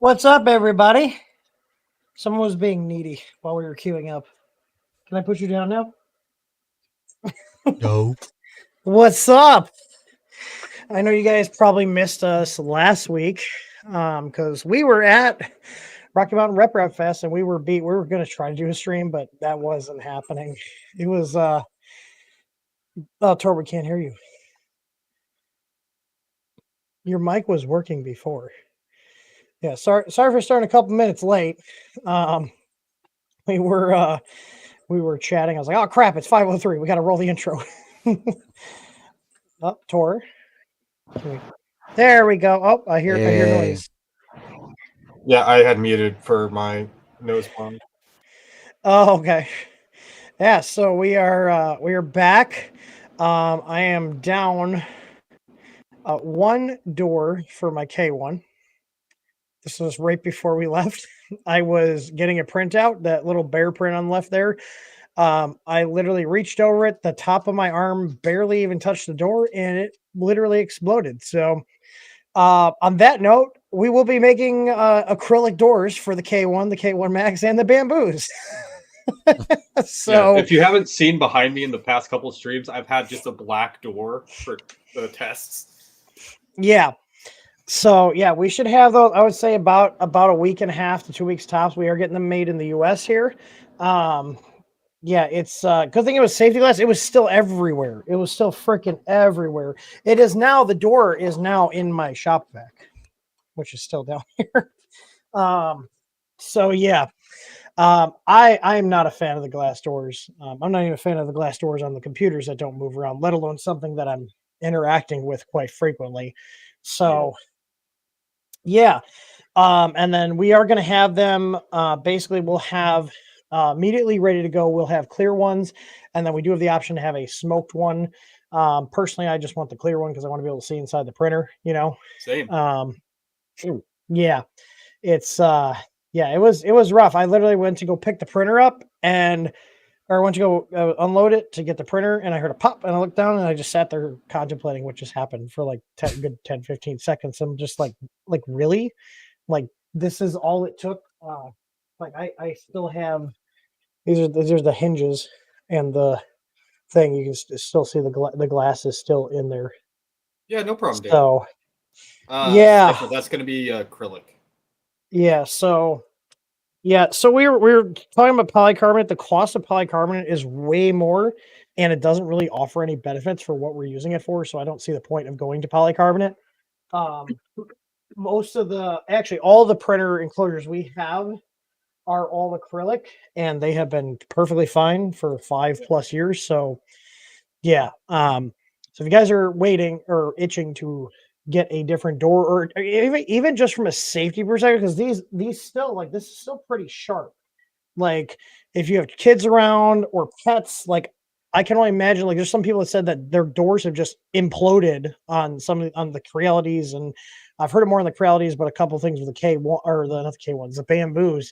What's up, everybody? Someone was being needy while we were queuing up. Can I put you down now? No. What's up? I know you guys probably missed us last week because we were at Rocky Mountain Rep Fest and we were beat. We were going to try to do a stream, but that wasn't happening. It was, oh, Tor, we can't hear you. Your mic was working before. Yeah, sorry for starting a couple minutes late. We were chatting. I was like, oh crap, it's 5:03. We got to roll the intro. Oh, Tor. There we go. Oh, I hear noise. Yeah, I had muted for my nose pond. Oh, okay. Yeah, so we are back. I am down one door for my K1. This was right before we left. I was getting a printout, that little bear print on the left there. I literally reached over it. The top of my arm barely even touched the door, and it literally exploded. So on that note, we will be making acrylic doors for the K1, the K1 Max, and the Bamboos. So yeah, if you haven't seen behind me in the past couple of streams, I've had just a black door for the tests. Yeah. So yeah, we should have those. I would say about a week and a half to 2 weeks tops. We are getting them made in the US here. Yeah, it's good thing it was safety glass. It was still everywhere. It was still freaking everywhere. It is now, the door is now in my shop vac, which is still down here. So yeah. I am not a fan of the glass doors. I'm not even a fan of the glass doors on the computers that don't move around, let alone something that I'm interacting with quite frequently. So yeah. And then we are going to have them, basically we'll have immediately ready to go. We'll have clear ones. And then we do have the option to have a smoked one. Personally, I just want the clear one because I want to be able to see inside the printer, you know? Same. Yeah, it's, yeah, it was rough. I literally went to go pick the printer up or went to go unload it to get the printer, and I heard a pop, and I looked down, and I just sat there contemplating what just happened for like 10, 15 seconds. I'm just like really? Like, this is all it took? Like, I still have, these are the hinges and the thing. You can still see the glass is still in there. Yeah, no problem, Dan. So, yeah. Cypher, that's going to be acrylic. Yeah, so we were talking about polycarbonate. The cost of polycarbonate is way more, and it doesn't really offer any benefits for what we're using it for. So I don't see the point of going to polycarbonate. Most of all the printer enclosures we have are all acrylic, and they have been perfectly fine for 5+ years. So yeah. So if you guys are waiting or itching to get a different door, or even just from a safety perspective, because these still like this is still pretty sharp. Like if you have kids around or pets, like I can only imagine like there's some people that said that their doors have just imploded on on the Crealities, and I've heard it more on the Crealities, but a couple things with the K1 or the not the K1s, the bamboos,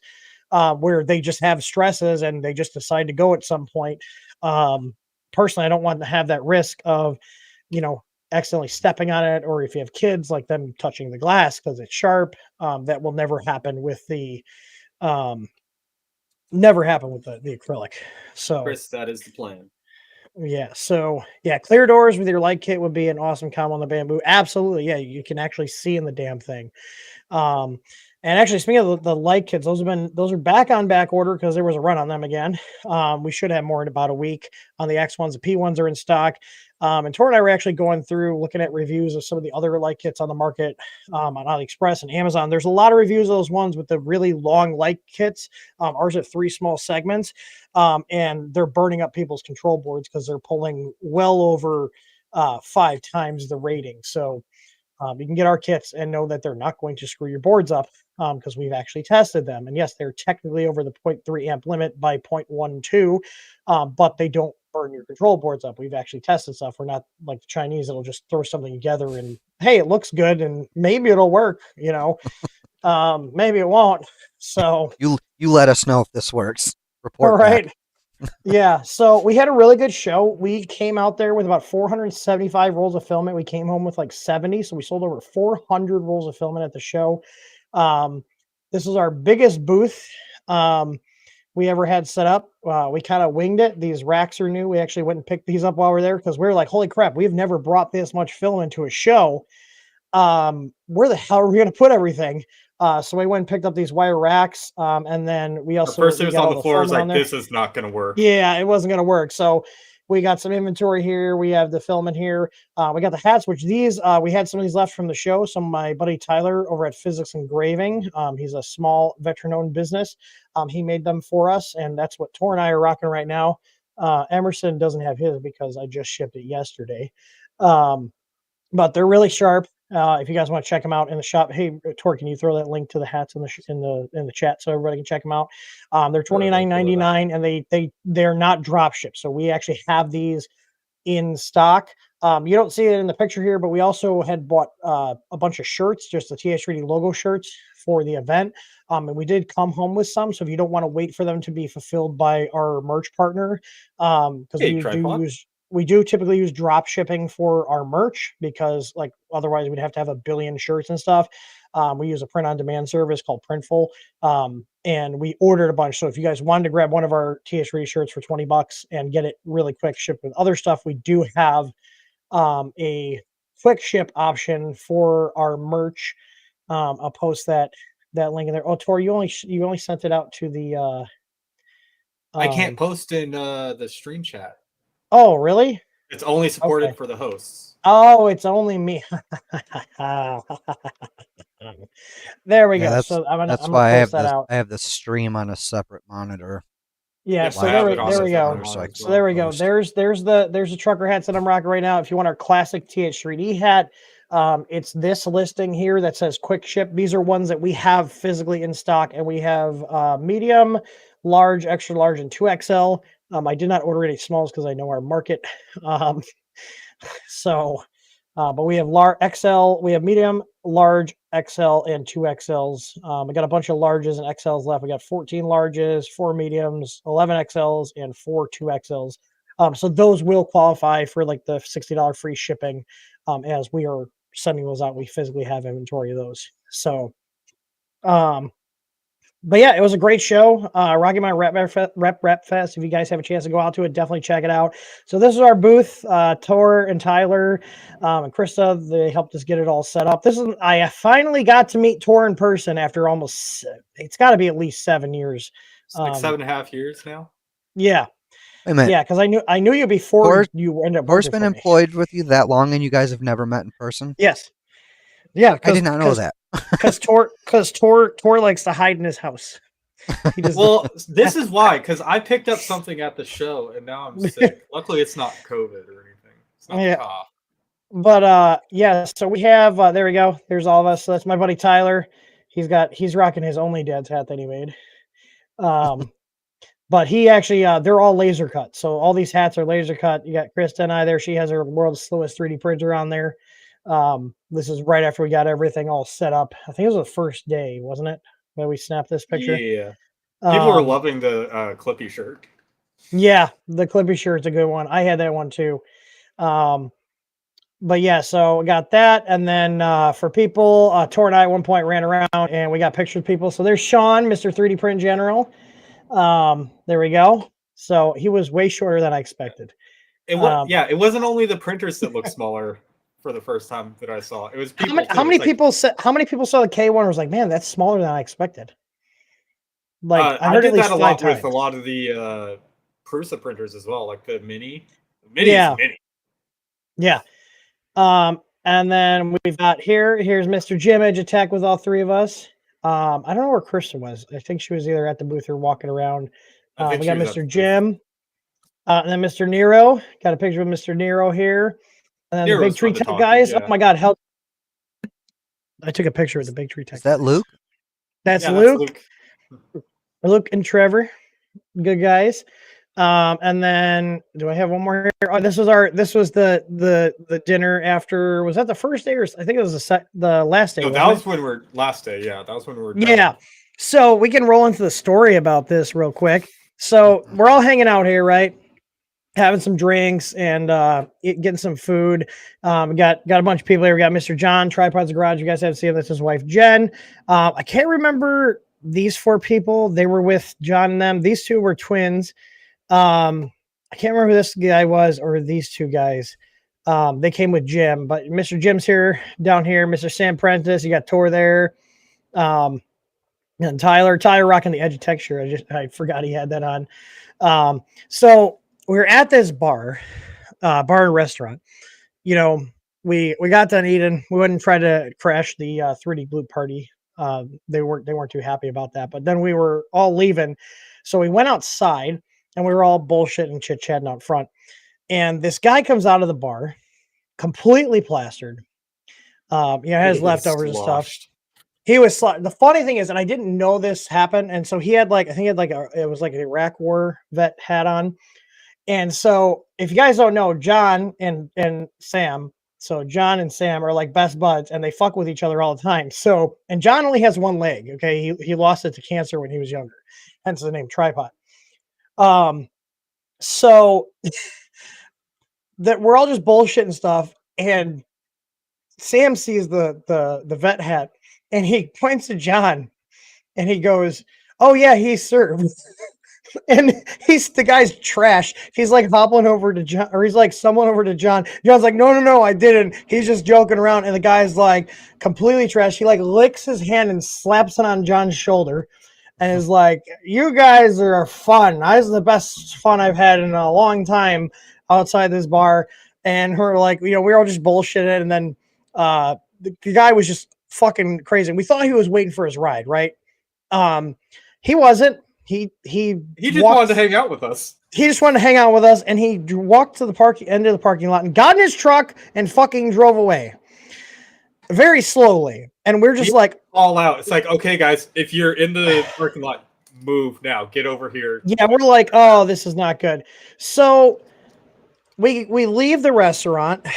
where they just have stresses and they just decide to go at some point. Um, Personally, I don't want to have that risk of, you know, accidentally stepping on it, or if you have kids, like them touching the glass because it's sharp. That will never happen with the um, never happen with the acrylic. So Chris, that is the plan. yeah, so yeah, clear doors with your light kit would be an awesome combo on the bamboo. Absolutely, yeah, you can actually see in the damn thing. Um, and actually, speaking of the light kits, those are back on back order because there was a run on them again. We should have more in about a week on the X ones. The P ones are in stock. And Tor and I were actually going through looking at reviews of some of the other light kits on the market on AliExpress and Amazon. There's a lot of reviews of those ones with the really long light kits. Ours have 3 small segments, and they're burning up people's control boards because they're pulling well over 5 times the rating. So you can get our kits and know that they're not going to screw your boards up because we've actually tested them. And yes, they're technically over the 0.3 amp limit by 0.12, but they don't burn your control boards up. We've actually tested stuff. We're not like the Chinese that'll just throw something together and hey, it looks good and maybe it'll work. Maybe it won't. So, You let us know if this works. all Report back. right. Yeah, so we had a really good show. We came out there with about 475 rolls of filament. We came home with like 70, so we sold over 400 rolls of filament at the show. Um, this is our biggest booth we ever had set up. We kind of winged it. These racks are new. We actually went and picked these up while we are there because we were like, holy crap, we've never brought this much filament to a show. Where the hell are we going to put everything? So we went and picked up these wire racks, and then we At first, it we was got on all the the floor. I was filament on like, there. this is not going to work. Yeah, it wasn't going to work. So we got some inventory here. We have the filament here. We got the hats, which these we had some of these left from the show. Some of my buddy Tyler over at Physics Engraving. He's a small veteran-owned business. He made them for us, and that's what Tor and I are rocking right now. Emerson doesn't have his because I just shipped it yesterday. But they're really sharp. If you guys want to check them out in the shop, hey Tor, can you throw that link to the hats in the chat so everybody can check them out? They're $29.99 and they're not drop shipped. So we actually have these in stock. You don't see it in the picture here, but we also had bought a bunch of shirts, just the TH3D logo shirts for the event. And we did come home with some. So if you don't want to wait for them to be fulfilled by our merch partner, because Hey, tripod. we do typically use drop shipping for our merch because like otherwise we'd have to have a billion shirts and stuff. We use a print on demand service called Printful. And we ordered a bunch. So if you guys wanted to grab one of our TH3 shirts for $20 and get it really quick shipped with other stuff, we do have a quick ship option for our merch. I'll post that link in there. Oh, Tor, you only sent it out to the I can't post in the stream chat. Oh, really? It's only supported Okay. for the hosts. Oh, it's only me. There we go. Yeah, So I'm gonna why post that out. I have the stream on a separate monitor. Yeah, Yep, so I have it there on a we go. separate one as So there we well. go. There's the trucker hats that I'm rocking right now. If you want our classic TH3D hat, it's this listing here that says quick ship. These are ones that we have physically in stock, and we have medium, large, extra large, and 2XL. I did not order any smalls because I know our market. Um, so but we have large XL, we have medium, large, XL, and 2XLs. I got a bunch of larges and XLs left. We got 14 larges, 4 mediums, 11 XLs, and 4 2XLs. So those will qualify for like the $60 free shipping. As we are sending those out, we physically have inventory of those. So, but yeah, it was a great show. Rocky Mountain Rep Fest. If you guys have a chance to go out to it, definitely check it out. So this is our booth. Tor and Tyler and Krista, they helped us get it all set up. I finally got to meet Tor in person after almost. It's got to be at least 7 years. It's like 7.5 years now. Yeah. Wait a minute. Yeah, because I knew you before you ended up Tor's working been for me. employed with you that long, and you guys have never met in person. Yes. Yeah, I did not know that. Because Tor likes to hide in his house. Well, this is why, because I picked up something at the show and now I'm sick. Luckily, it's not COVID or anything. It's not Yeah. cough. But yeah, so we have there we go. There's all of us. So that's my buddy Tyler. He's rocking his only dad's hat that he made. Um, but he actually they're all laser cut. So all these hats are laser cut. You got Krista and I there. She has her world's slowest 3D printer on there. This is right after we got everything all set up. I think it was the first day, wasn't it? When we snapped this picture. Yeah. People were Um, loving the Clippy shirt. yeah, the Clippy shirt's a good one. I had that one too. But yeah, so we got that. And then for people, Tor and I at one point ran around and we got pictures of people. So there's Sean, Mr. 3D Print General. There we go. So he was way shorter than I expected. It was yeah, it wasn't only the printers that looked smaller for the first time that I saw. It was people. How many people said? How many people saw the K1 and was like, man, that's smaller than I expected. Like I did that a lot with a lot of the Prusa printers as well, like the Mini. The Mini is Mini. Yeah. And then we've got here's Mr. Jim Edge Attack with all three of us. I don't know where Kristen was. I think she was either at the booth or walking around. We got Mr. Jim, and then Mr. Nero. Got a picture of Mr. Nero here. And then the Big Tree Tech guys. Yeah. Oh my God, hell! I took a picture of the Big Tree Tech. Is that Luke? That's Luke. Luke and Trevor, good guys. And then do I have one more here? Oh, this was the dinner after. Was that the first day or I think it was the last day? No, that was when we're last day. Yeah, that was when we were done. Yeah. So we can roll into the story about this real quick. So we're all hanging out here, right? Having some drinks and getting some food. We got a bunch of people here. We got Mr. John, Tripods Garage. You guys have to see him. That's his wife, Jen. I can't remember these four people. They were with John and them. These two were twins. I can't remember who this guy was or these two guys. They came with Jim, but Mr. Jim's here down here. Mr. Sam Prentice, you got Tor there. And Tyler rocking the Edge of Texture. I forgot he had that on. So we're at this bar and restaurant. You know, we got done eating. We wouldn't try to crash the 3D Blue party. They weren't too happy about that. But then we were all leaving, so we went outside and we were all bullshitting, chit chatting out front. And this guy comes out of the bar, completely plastered. Has leftovers and stuff. He was the funny thing is, and I didn't know this happened. And so he had it was like a Iraq War vet hat on. And so if you guys don't know, John and Sam, so John and Sam are like best buds and they fuck with each other all the time. So, and John only has one leg. Okay. He lost it to cancer when he was younger, hence the name Tripod. So that we're all just bullshit and stuff. And Sam sees the vet hat and he points to John and he goes, "Oh yeah, he served." And the guy's trash. He's like hobbling over to John, or he's like someone over to John. John's like, no, I didn't. He's just joking around. And the guy's like completely trash. He like licks his hand and slaps it on John's shoulder and is like, "You guys are fun. This is the best fun I've had in a long time outside this bar." And we're like, we're all just bullshitting. And then the guy was just fucking crazy. We thought he was waiting for his ride, right? He wasn't. He just wanted to hang out with us. He just wanted to hang out with us, and he walked to the end of the parking lot and got in his truck and fucking drove away very slowly. And we're just like all out. It's like, okay, guys, if you're in the parking lot, move now. Get over here. Yeah, we're like, oh, this is not good. So we leave the restaurant.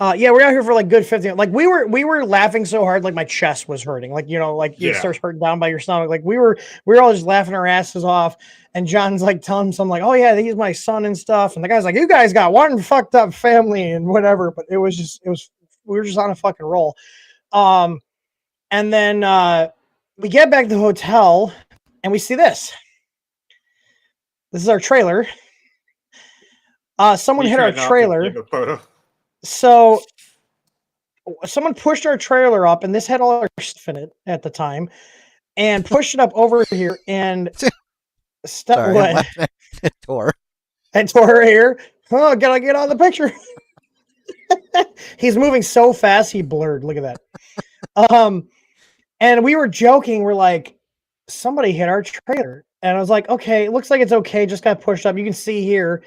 We're out here for like good 15. Like we were laughing so hard, like my chest was hurting. Like, it starts hurting down by your stomach. Like we were all just laughing our asses off. And John's like telling something like, "Oh yeah, he's my son and stuff." And the guy's like, "You guys got one fucked up family and whatever." But we were just on a fucking roll. And then we get back to the hotel and we see this. This is our trailer. Someone hit our trailer. So someone pushed our trailer up, and this had all our stuff in it at the time, and pushed it up over here and Tor. And Tor here. Oh, gotta get on the picture. He's moving so fast he blurred. Look at that. And we were joking. We're like, somebody hit our trailer. And I was like, okay, it looks like it's okay. Just got pushed up. You can see here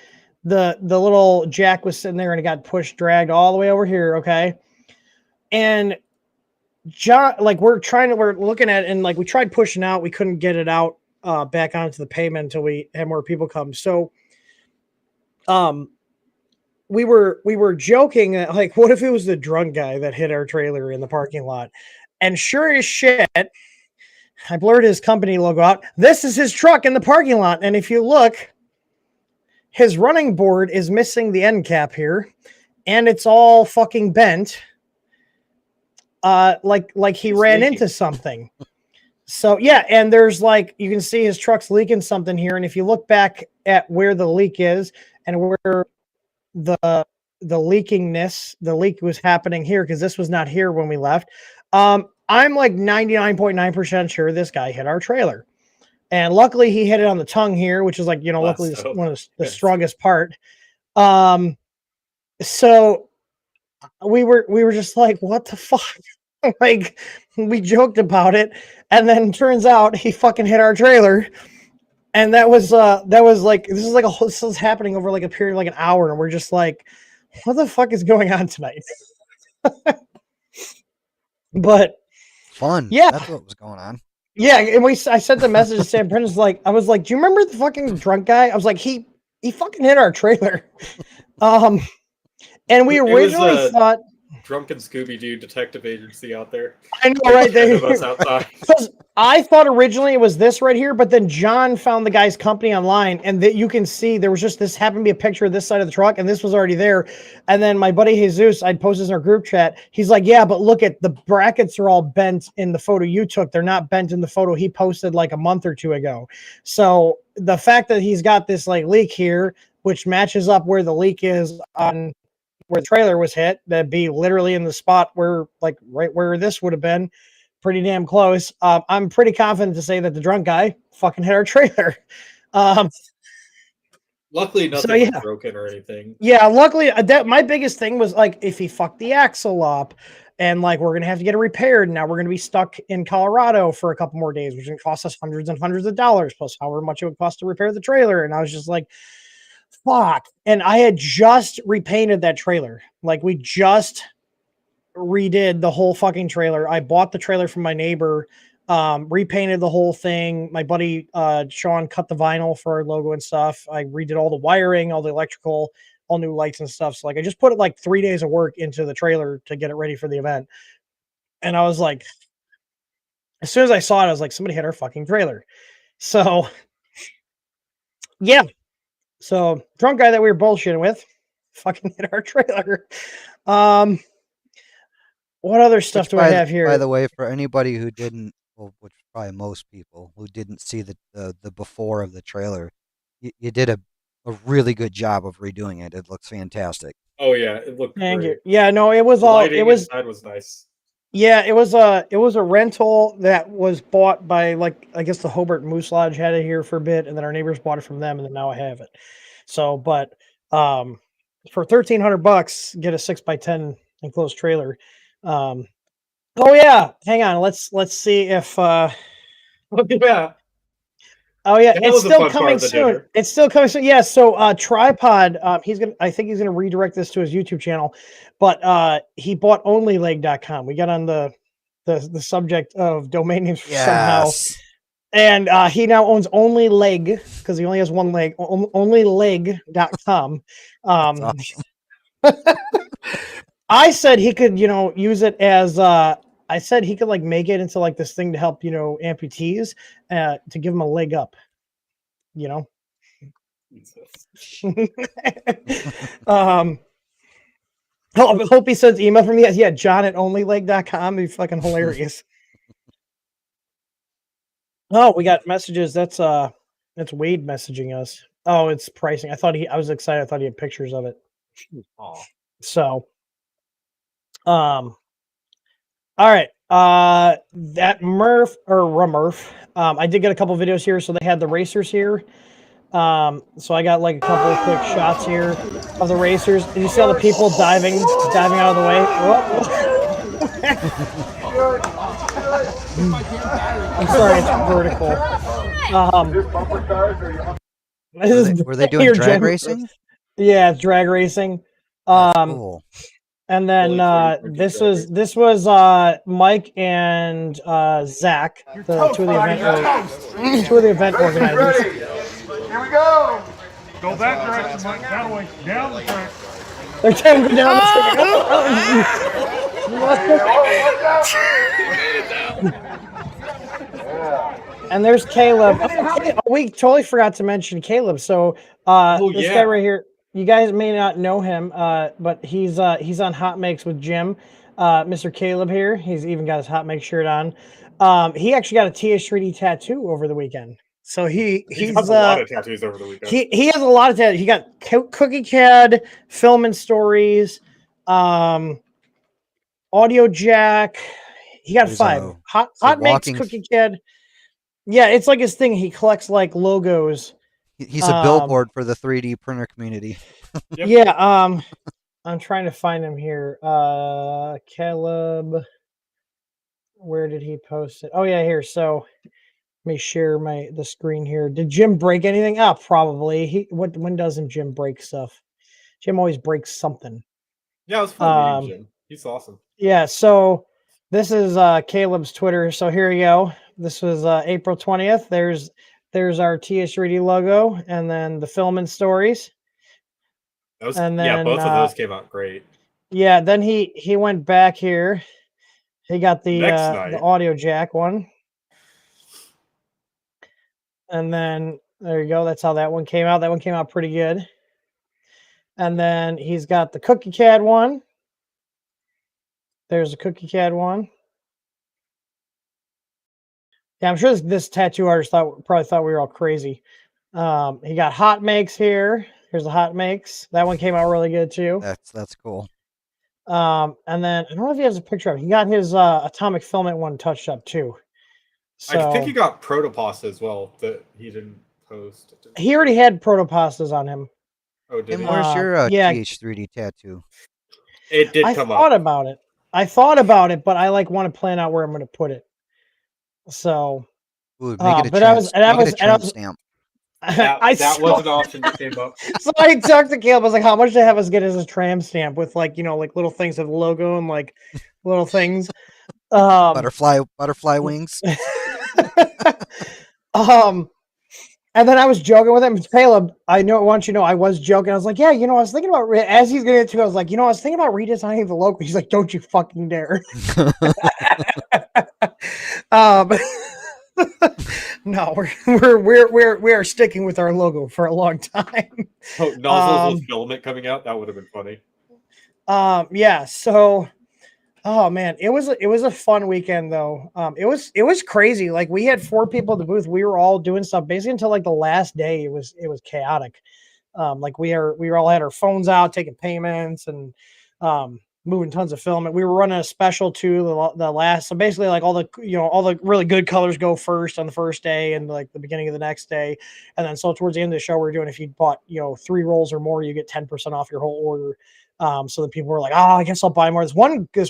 the little jack was sitting there and it got pushed, dragged all the way over here. Okay. And John, like we're looking at it and like we tried pushing out, we couldn't get it out back onto the pavement until we had more people come. So we were joking that, like, what if it was the drunk guy that hit our trailer in the parking lot? And sure as shit, I blurred his company logo out. This is his truck in the parking lot. And if you look, his running board is missing the end cap here, and it's all fucking bent. Like he ran into something. So yeah, and there's like you can see his truck's leaking something here. And if you look back at where the leak is and where the leak was happening here, because this was not here when we left. I'm like 99.9% sure this guy hit our trailer. And luckily he hit it on the tongue here, which is like, you know, luckily one of the strongest part. So we were just like, what the fuck? Like we joked about it, and then turns out he fucking hit our trailer. And that was like, this is happening over like a period of like an hour, and we're just like, what the fuck is going on tonight? But fun. Yeah, that's what was going on. Yeah, and I sent the message to Sam Prentice, like, I was like, do you remember the fucking drunk guy? I was like, he fucking hit our trailer. And we originally thought drunken Scooby-Doo detective agency out there. I know, right? Because I thought originally it was this right here, but then John found the guy's company online, and that you can see there was just this happened to be a picture of this side of the truck, and this was already there. And then my buddy Jesus, I'd posted this in our group chat. He's like, yeah, but look at the brackets are all bent in the photo you took. They're not bent in the photo he posted like a month or two ago. So the fact that he's got this like leak here, which matches up where the leak is on where the trailer was hit, that'd be literally in the spot where, like, right where this would have been, pretty damn close. I'm pretty confident to say that the drunk guy fucking hit our trailer. Luckily, nothing was broken or anything. Yeah, luckily, that my biggest thing was like, if he fucked the axle up, and like we're gonna have to get it repaired. Now we're gonna be stuck in Colorado for a couple more days, which is gonna cost us hundreds and hundreds of dollars, plus however much it would cost to repair the trailer. And I was just like, fuck. And I had just repainted that trailer. Like we just redid the whole fucking trailer. I bought the trailer from my neighbor, repainted the whole thing. My buddy Sean cut the vinyl for our logo and stuff. I redid all the wiring, all the electrical, all new lights and stuff. So like I just put it like 3 days of work into the trailer to get it ready for the event. And I was like, as soon as I saw it, I was like, somebody hit our fucking trailer. So yeah. So drunk guy that we were bullshitting with fucking hit our trailer. What other stuff do I have here? By the way, for anybody who didn't, well, which probably most people who didn't see the before of the trailer, you did a really good job of redoing it. It looks fantastic. Oh yeah, it looked Thank great. you. Yeah, no, it was all Lighting it was inside was nice. Yeah, it was a rental that was bought by, like, I guess the Hobart Moose Lodge had it here for a bit, and then our neighbors bought it from them, and then now I have it. So, but for $1,300, get a 6x10 enclosed trailer. Oh yeah, hang on. Let's see if Yeah. oh yeah, That it's was a still fun part coming of the soon. dinner. It's still coming soon. Yeah, so Tripod, I think he's gonna redirect this to his YouTube channel, but he bought onlyleg.com. We got on the subject of domain names somehow. And he now owns Only Leg because he only has one leg, onlyleg.com. Awesome. I said he could, use it as I said he could like make it into like this thing to help, amputees to give them a leg up, hope he sends email from me. Yeah, John at onlyleg.com. It'd be fucking hilarious. Oh, we got messages. That's Wade messaging us. Oh, it's pricing. I was excited. I thought he had pictures of it. Aw. So, all right. That Murph or Rumurf. I did get a couple videos here. So they had the racers here. So I got like a couple of quick shots here of the racers. Did you see all the people diving out of the way? I'm sorry, it's vertical. Were they doing drag racing? Yeah, it's drag racing. That's cool. And then Fully 3D printed this was Mike and Zach, the two of the event organizers. Here we go. Go that direction, Mike. That way. Down the track. They're telling me down the And there's Caleb. We totally forgot to mention Caleb. So this guy right here, you guys may not know him, but he's on Hot Makes with Jim. Mr. Caleb here. He's even got his Hot Make shirt on. He actually got a TH3D tattoo over the weekend. So he's has a lot of tattoos over the weekend. He has a lot of tattoos. He got Cookie Cad, Film and Stories, Audio Jack. He got There's 5. Hot Makes, Cookie Cad. Yeah, it's like his thing. He collects like logos. He's a billboard for the 3D printer community. Yep. Yeah, I'm trying to find him here. Caleb, where did he post it? Oh yeah, here. So let me share the screen here. Did Jim break anything? Oh, probably. When doesn't Jim break stuff? Jim always breaks something. Yeah, it was fun meeting Jim. He's awesome. Yeah, so this is Caleb's Twitter. So here you go. This was April 20th. There's our TH3D logo, and then the Film and Stories. And then, both of those came out great. Yeah, then he went back here. He got the Audio Jack one. And then there you go. That's how that one came out. That one came out pretty good. And then he's got the Cookie Cad one. There's a Cookie Cad one. Yeah, I'm sure this tattoo artist probably thought we were all crazy. He got Hot Makes here. Here's the Hot Makes. That one came out really good too. That's cool. And then I don't know if he has a picture of it. He got his atomic filament one touched up too. So, I think he got Protopasta as well that he didn't post. He already had Protopastas on him. Oh, did he? Where's your TH3D tattoo? It did come up. I thought about it. But I want to plan out where I'm going to put it. So, make it a tramp stamp. That was an option that came up. So I talked to Caleb. I was like, "How much to have us get as a tram stamp with like little things of the logo and like little things, butterfly wings." And then I was joking with him. Caleb, I want you to know I was joking. I was like, "Yeah, I was thinking about as he's getting into it. I was like, I was thinking about redesigning the logo." He's like, "Don't you fucking dare!" No, we are sticking with our logo for a long time. Oh, nozzles with filament coming out, that would have been funny. Yeah, so oh man, it was a fun weekend though. It was crazy. Like we had 4 people at the booth. We were all doing stuff basically until like the last day. It was chaotic. Like we all had our phones out taking payments and moving tons of filament. We were running a special too. The last, so basically like all the really good colors go first on the first day and like the beginning of the next day, and then so towards the end of the show we're doing if you bought 3 rolls or more you get 10% off your whole order. So the people were like, I guess I'll buy more. This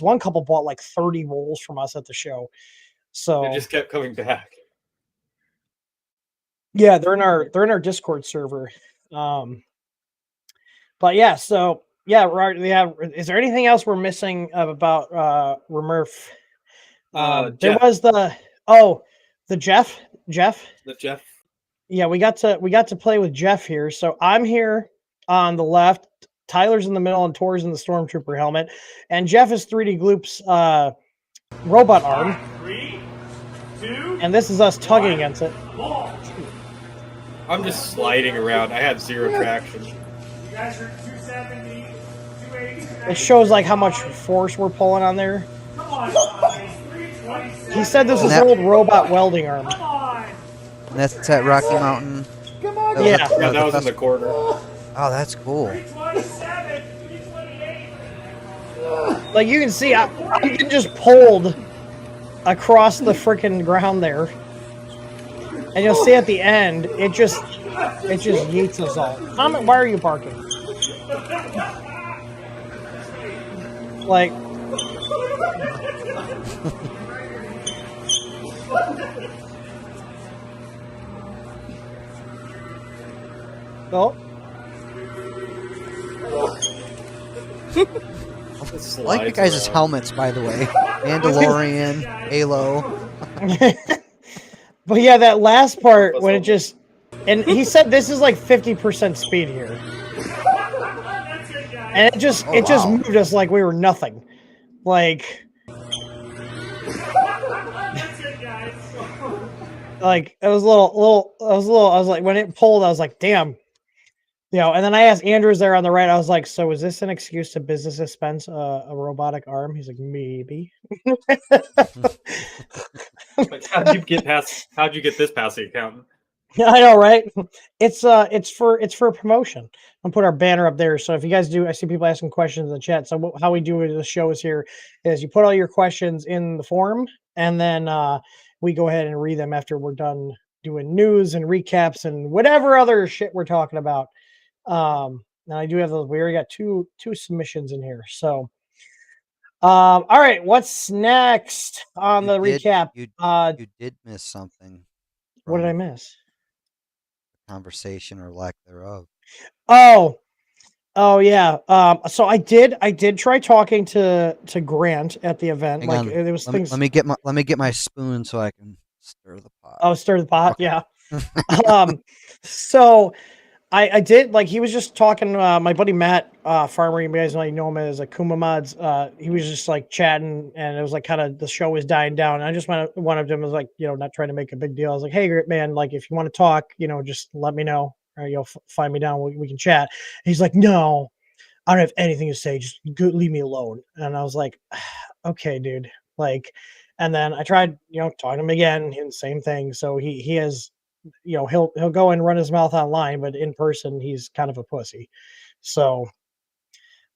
one couple bought like 30 rolls from us at the show. So it just kept coming back. Yeah, they're in our Discord server. But yeah, so yeah, right. Yeah. Is there anything else we're missing about Remurf? There was the Jeff. The Jeff. Yeah, we got to play with Jeff here. So I'm here on the left. Tyler's in the middle, and Tor's in the Stormtrooper helmet, and Jeff is 3D Gloop's robot arm. 3, 2, and this is us tugging against it. I'm just sliding around. I had 0 traction. You guys are 270, 280. It shows like how much force we're pulling on there. Come on, guys. 327. He said this is old robot welding arm. Come on. And that's at Rocky Mountain. Come on. Yeah. That was in the corner. Oh, that's cool. 327, 328. Like you can see, I can just pulled across the freaking ground there, and you'll see at the end, it just yeets us all. Why are you barking? Like. Oh. Just I like you slides guys' around. helmets, by the way. Mandalorian, Halo. But yeah, that last part Purpose when it helmet. just, and he said this is like 50% speed here, and it just Oh, wow. moved us like we were nothing, like it was a little I was like, when it pulled, I was like, damn. And then I asked Andrews there on the right, I was like, so is this an excuse to business expense a robotic arm? He's like, maybe. Like, how'd you get this past the accountant? I know, right? It's for promotion. I'll put our banner up there. So if you guys do, I see people asking questions in the chat. So how we do the show is here is you put all your questions in the forum, and then we go ahead and read them after we're done doing news and recaps and whatever other shit we're talking about. And I do have those. We already got two submissions in here. So, all right, what's next on the recap? You did miss something. What did I miss? Conversation or lack thereof. Oh yeah. So I did try talking to Grant at the event. Hang like on. it was things. Let me get my spoon so I can stir the pot. Oh, stir the pot. Okay. Yeah. So I did, like, he was just talking, my buddy Matt, Farmer, you guys might know him as Akuma Mods. He was just like chatting, and it was like kind of the show was dying down. And I just wanted him, was like, not trying to make a big deal. I was like, hey man, like if you want to talk, just let me know, or you'll find me down. We can chat. And he's like, no, I don't have anything to say. Just leave me alone. And I was like, okay, dude. Like, and then I tried, talking to him again, and same thing. So he has, he'll go and run his mouth online, but in person he's kind of a pussy. So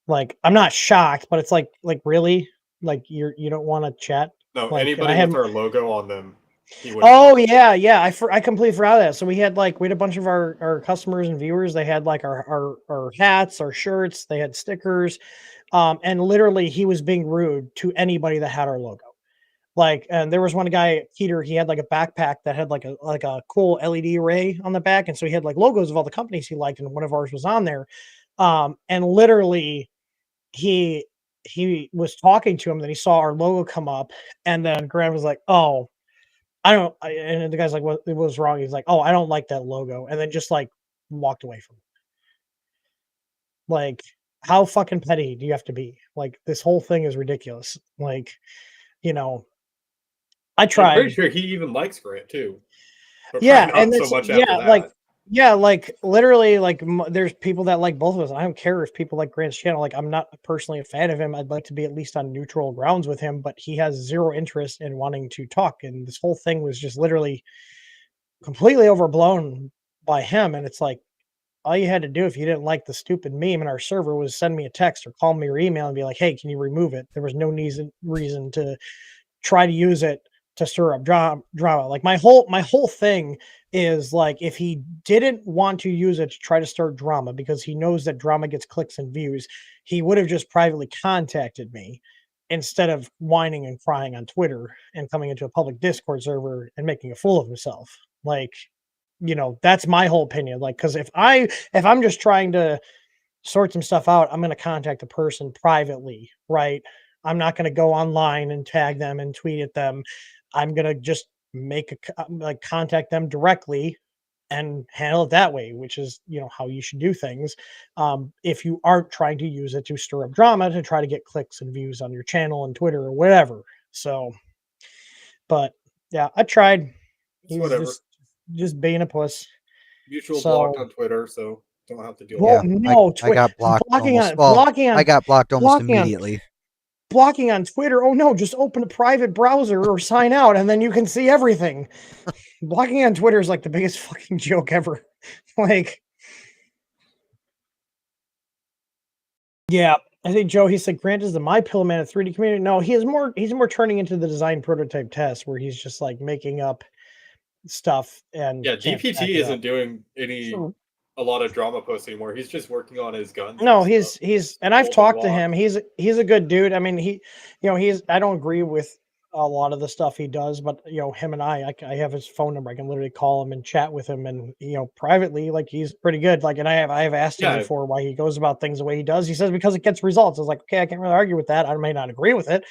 like, I'm not shocked, but it's like really, like you don't want to chat. No, Like, anybody with our logo on them, he wouldn't oh talk. yeah, I completely forgot that. So we had a bunch of our customers and viewers. They had like our hats, our shirts, they had stickers, and literally he was being rude to anybody that had our logo. Like, and there was one guy, Peter, he had like a backpack that had like a cool LED array on the back. And so he had like logos of all the companies he liked, and one of ours was on there. And literally he was talking to him, then he saw our logo come up, and then Graham was like, oh, and the guy's like, what was wrong? He's like, oh, I don't like that logo. And then just like walked away from it. Like, how fucking petty do you have to be? Like, this whole thing is ridiculous. Like, I tried. I'm pretty sure he even likes Grant too. But Yeah, probably and not it's so much after that. like literally, like there's people that like both of us. I don't care if people like Grant's channel. Like, I'm not personally a fan of him. I'd like to be at least on neutral grounds with him, but he has zero interest in wanting to talk. And this whole thing was just literally completely overblown by him. And it's like, all you had to do if you didn't like the stupid meme in our server was send me a text or call me or email and be like, hey, can you remove it? There was no reason to try to use it to stir up drama. Like, my whole thing is, like, if he didn't want to use it to try to start drama because he knows that drama gets clicks and views, he would have just privately contacted me instead of whining and crying on Twitter and coming into a public Discord server and making a fool of himself. Like, that's my whole opinion. Like, because if I'm just trying to sort some stuff out, I'm going to contact the person privately, right? I'm not going to go online and tag them and tweet at them. I'm going to just contact them directly and handle it that way, which is, how you should do things. If you aren't trying to use it to stir up drama to try to get clicks and views on your channel and Twitter or whatever. So, but yeah, I tried. It's He's whatever. just being a puss. Mutual So, blocked on Twitter, so don't have to deal well, with it. no, I got blocked I got blocked almost immediately. Blocking on Twitter. Oh no, just open a private browser or sign out and then you can see everything. Blocking on Twitter is like the biggest fucking joke ever. Like, yeah, I think Joe, he said Grant is the My Pillow Man of 3D community. No, he's more turning into the design prototype test where he's just like making up stuff. And yeah, GPT isn't doing a lot of drama posts anymore. He's just working on his guns. No, he's and I've talked to him. He's a good dude. I mean, I don't agree with a lot of the stuff he does, but him and I have his phone number. I can literally call him and chat with him, and privately, like he's pretty good. Like, and I have asked him Yeah. before why he goes about things the way he does. He says because it gets results. I was like, okay, I can't really argue with that. I may not agree with it,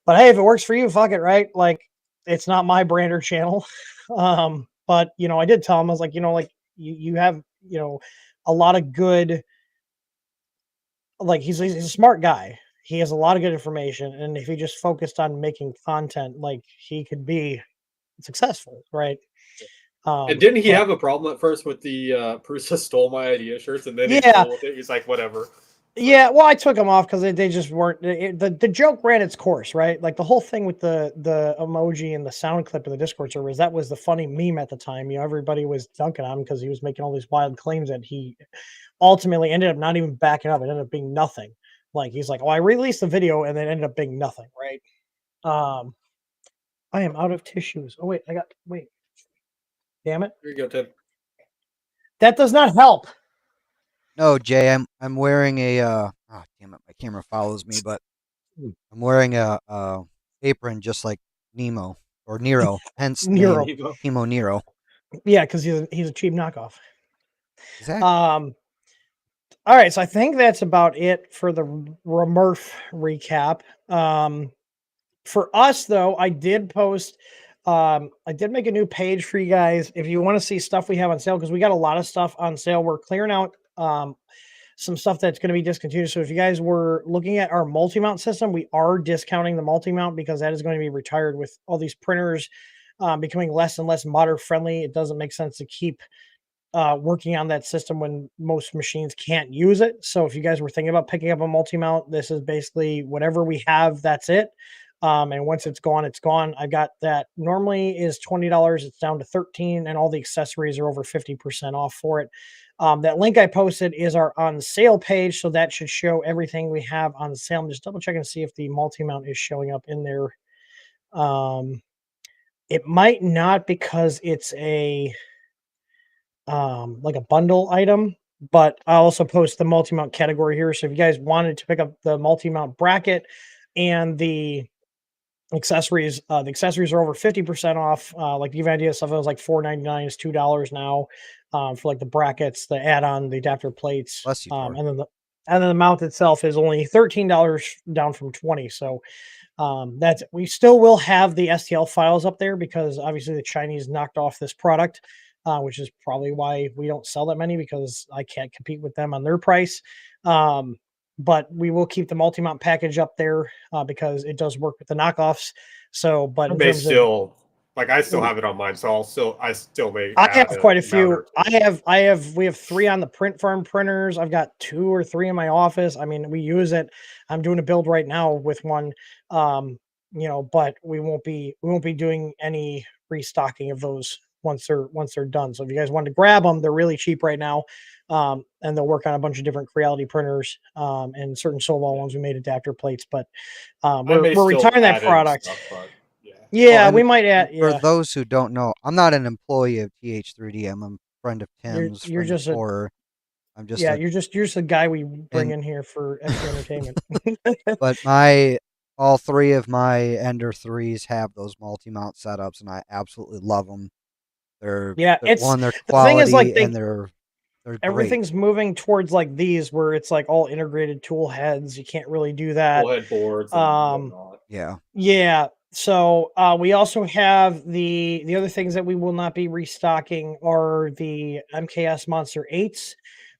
but hey, if it works for you, fuck it, right? Like, it's not my brand or channel. But I did tell him, I was like, like you have a lot of good, like he's a smart guy. He has a lot of good information, and if he just focused on making content, like he could be successful, right? And didn't he But have a problem at first with the Prusa stole my idea shirts, and then he's yeah, cool with it? He's like, whatever. It's yeah. like, Well, I took them off because they just weren't. The joke ran its course, right? Like the whole thing with the emoji and the sound clip in the Discord servers, that was the funny meme at the time. Everybody was dunking on him because he was making all these wild claims that he ultimately ended up not even backing up. It ended up being nothing. Like he's like, "Oh, I released the video," and then ended up being nothing, right? Um, I am out of tissues. Oh wait, wait. Damn it. here you go, Tim. That does not help. No, Jay, I'm wearing a oh damn it, my camera follows me, but I'm wearing a apron just like Nemo or Nero, hence Nero. name Hemo Nero. Yeah, because he's a cheap knockoff. Exactly. All right, so I think that's about it for the Remurf recap. For us though, I did make a new page for you guys if you want to see stuff we have on sale, because we got a lot of stuff on sale. We're clearing out some stuff that's going to be discontinued. So if you guys were looking at our multi-mount system, we are discounting the multi-mount because that is going to be retired with all these printers becoming less and less modder friendly. It doesn't make sense to keep working on that system when most machines can't use it. So if you guys were thinking about picking up a multi-mount, this is basically whatever we have, that's it. And once it's gone, it's gone. I got that normally is $20. It's down to 13, and all the accessories are over 50% off for it. That link I posted is our on sale page, so that should show everything we have on sale. I'm just double checking to see if the multi-mount is showing up in there. It might not because it's like a bundle item, but I also post the multi-mount category here. So if you guys wanted to pick up the multi-mount bracket and the accessories are over 50% off. Like to give you an idea, stuff that was like $4.99 is $2 now for like the brackets, the add-on, the adapter plates, Bless you, Tor. and then the mount itself is only $13 down from 20. So that's, we still will have the STL files up there because obviously the Chinese knocked off this product, which is probably why we don't sell that many, because I can't compete with them on their price. But we will keep the multi-mount package up there because it does work with the knockoffs. So, but I in may terms of, still I still have it on mine, so I still may. I add have quite a mount few. or two. We have 3 on the print farm printers. I've got 2 or 3 in my office. I mean, we use it. I'm doing a build right now with one. But we won't be doing any restocking of those once they're done. So if you guys want to grab them, they're really cheap right now. And they'll work on a bunch of different Creality printers and certain Solval ones. We made adapter plates, but I we're may still retiring that add in product. stuff, but yeah. Yeah, and we might add. for Yeah, those who don't know, I'm not an employee of TH3D. I'm a friend of Tim's, you're friend of just a Tor. I'm just Yeah, a you're just a guy we bring and in here for extra entertainment. but all 3 of my Ender 3s have those multi-mount setups, and I absolutely love them. They're Yeah, they're the thing is, like, quality, and they're great. everything's moving towards like these where it's like all integrated tool heads. You can't really do that. Full head boards and whatnot. Yeah. Yeah. So we also have the other things that we will not be restocking are the MKS Monster 8s.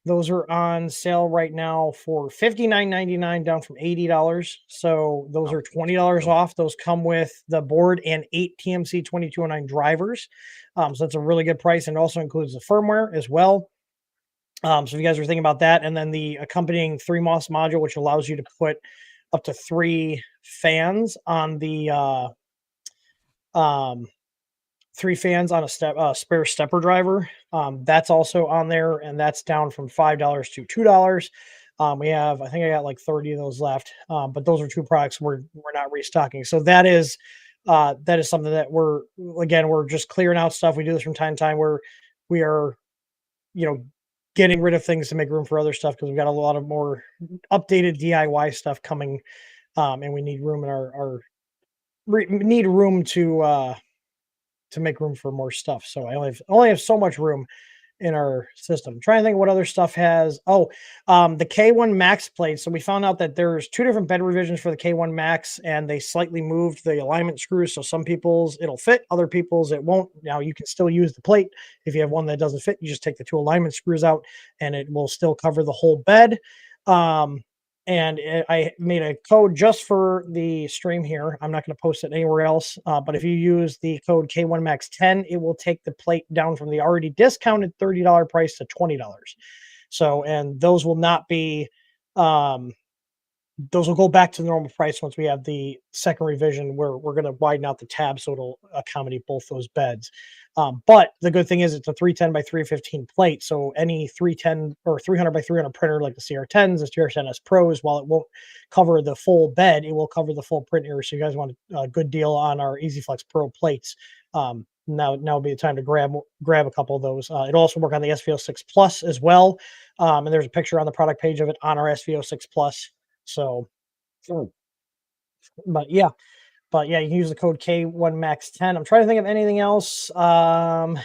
Those are on sale right now for $59.99, down from $80. So those Oh, are that's a good $20 deal. off. Those come with the board and 8 TMC 2209 drivers. So that's a really good price, and also includes the firmware as well. So if you guys are thinking about that, and then the accompanying 3 MOS module, which allows you to put up to 3 fans on the um 3 fans on a spare stepper driver. That's also on there, and that's down from $5 to $2. I think I got like 30 of those left. But those are 2 products we're not restocking. So that is something that we're just clearing out stuff. We do this from time to time where we are, getting rid of things to make room for other stuff, because we've got a lot of more updated DIY stuff coming, and we need room in our need room to make room for more stuff. So I only have so much room in our system. I'm trying to think what other stuff has. The K1 Max plate. So we found out that there's two different bed revisions for the K1 Max, and they slightly moved the alignment screws. So some people's it'll fit, other people's it won't. Now you can still use the plate. If you have one that doesn't fit, you just take the two alignment screws out, and it will still cover the whole bed. I made a code just for the stream here. I'm not going to post it anywhere else. But if you use the code K1Max10, it will take the plate down from the already discounted $30 price to $20. So, and those will not be, those will go back to the normal price once we have the second revision where we're going to widen out the tab so it'll accommodate both those beds. But the good thing is it's a 310 by 315 plate. So any 310 or 300 by 300 printer like the CR10s, the CR10S Pros, while it won't cover the full bed, it will cover the full print area. So you guys want a good deal on our EasyFlex Pro plates. Now would be the time to grab a couple of those. It'll also work on the SV06 Plus as well. And there's a picture on the product page of it on our SV06 Plus. So, but yeah, you can use the code K1Max10. I'm trying to think of anything else. I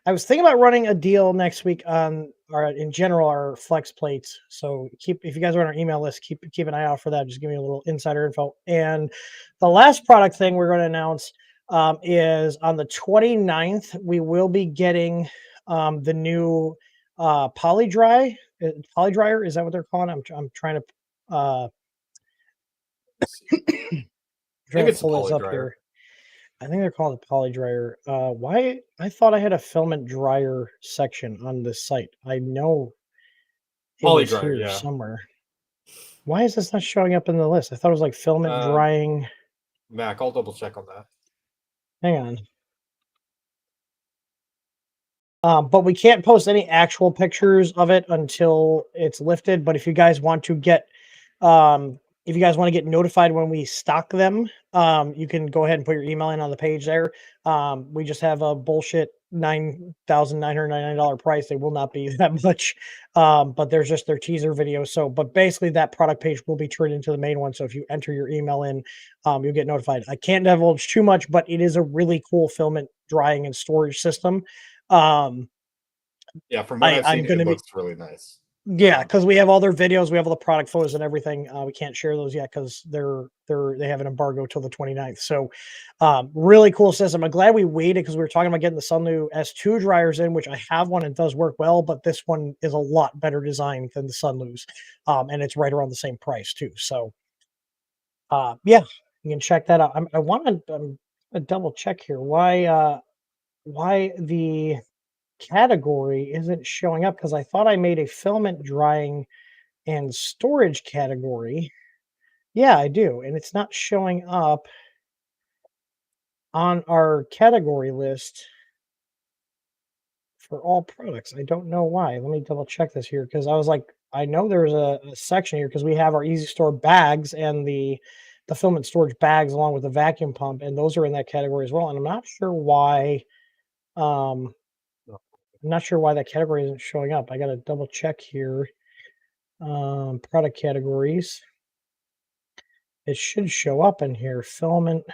was thinking about running a deal next week on in general our flex plates. So if you guys are on our email list, keep an eye out for that. Just give me a little insider info. And the last product thing we're going to announce is on the 29th, we will be getting the new poly dryer. Is that what they're calling it? I'm trying to I think it's a poly dryer. Here. I think they're called a poly dryer. Why? I thought I had a filament dryer section on this site. I know it poly was dryer, here yeah. somewhere. Why is this not showing up in the list? I thought it was like filament drying. Mac, I'll double check on that. Hang on. But we can't post any actual pictures of it until it's lifted. But if you guys want to get notified when we stock them, you can go ahead and put your email in on the page there. We just have a bullshit $9,999 price. They will not be that much, but there's just their teaser video. So, but basically that product page will be turned into the main one. So if you enter your email in, you'll get notified. I can't divulge too much, but it is a really cool filament drying and storage system. Yeah, from what I've seen, it looks really nice. Yeah, because we have all their videos, we have all the product photos and everything. We can't share those yet because they have an embargo till the 29th. So really cool system. I'm glad we waited because we were talking about getting the Sunlu S2 dryers in, which I have one and it does work well, but this one is a lot better designed than the Sunlu's. And it's right around the same price too. So yeah, you can check that out. I want to double check here why the category isn't showing up, because I thought I made a filament drying and storage category. Yeah, I do. And it's not showing up on our category list for all products. I don't know why. Let me double check this here, because I was like, I know there's a section here because we have our Easy Store bags and the filament storage bags along with the vacuum pump, and those are in that category as well. And I'm not sure why that category isn't showing up. I got to double check here. Product categories. It should show up in here. Filament.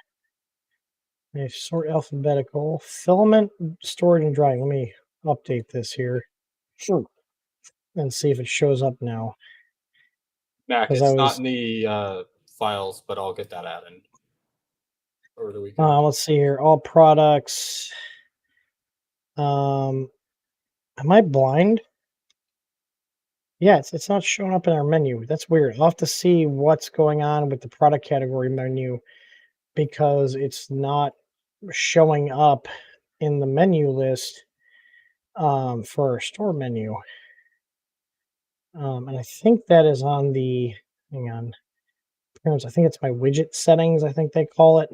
Sort alphabetical. Filament storage and drying. Let me update this here. Sure. And see if it shows up now. Mac, it's not in the files, but I'll get that added over the weekend. Let's see here. All products. Am I blind? Yeah, it's not showing up in our menu. That's weird. I'll have to see what's going on with the product category menu, because it's not showing up in the menu list for our store menu. And I think that is on the, hang on, I think it's my widget settings, I think they call it.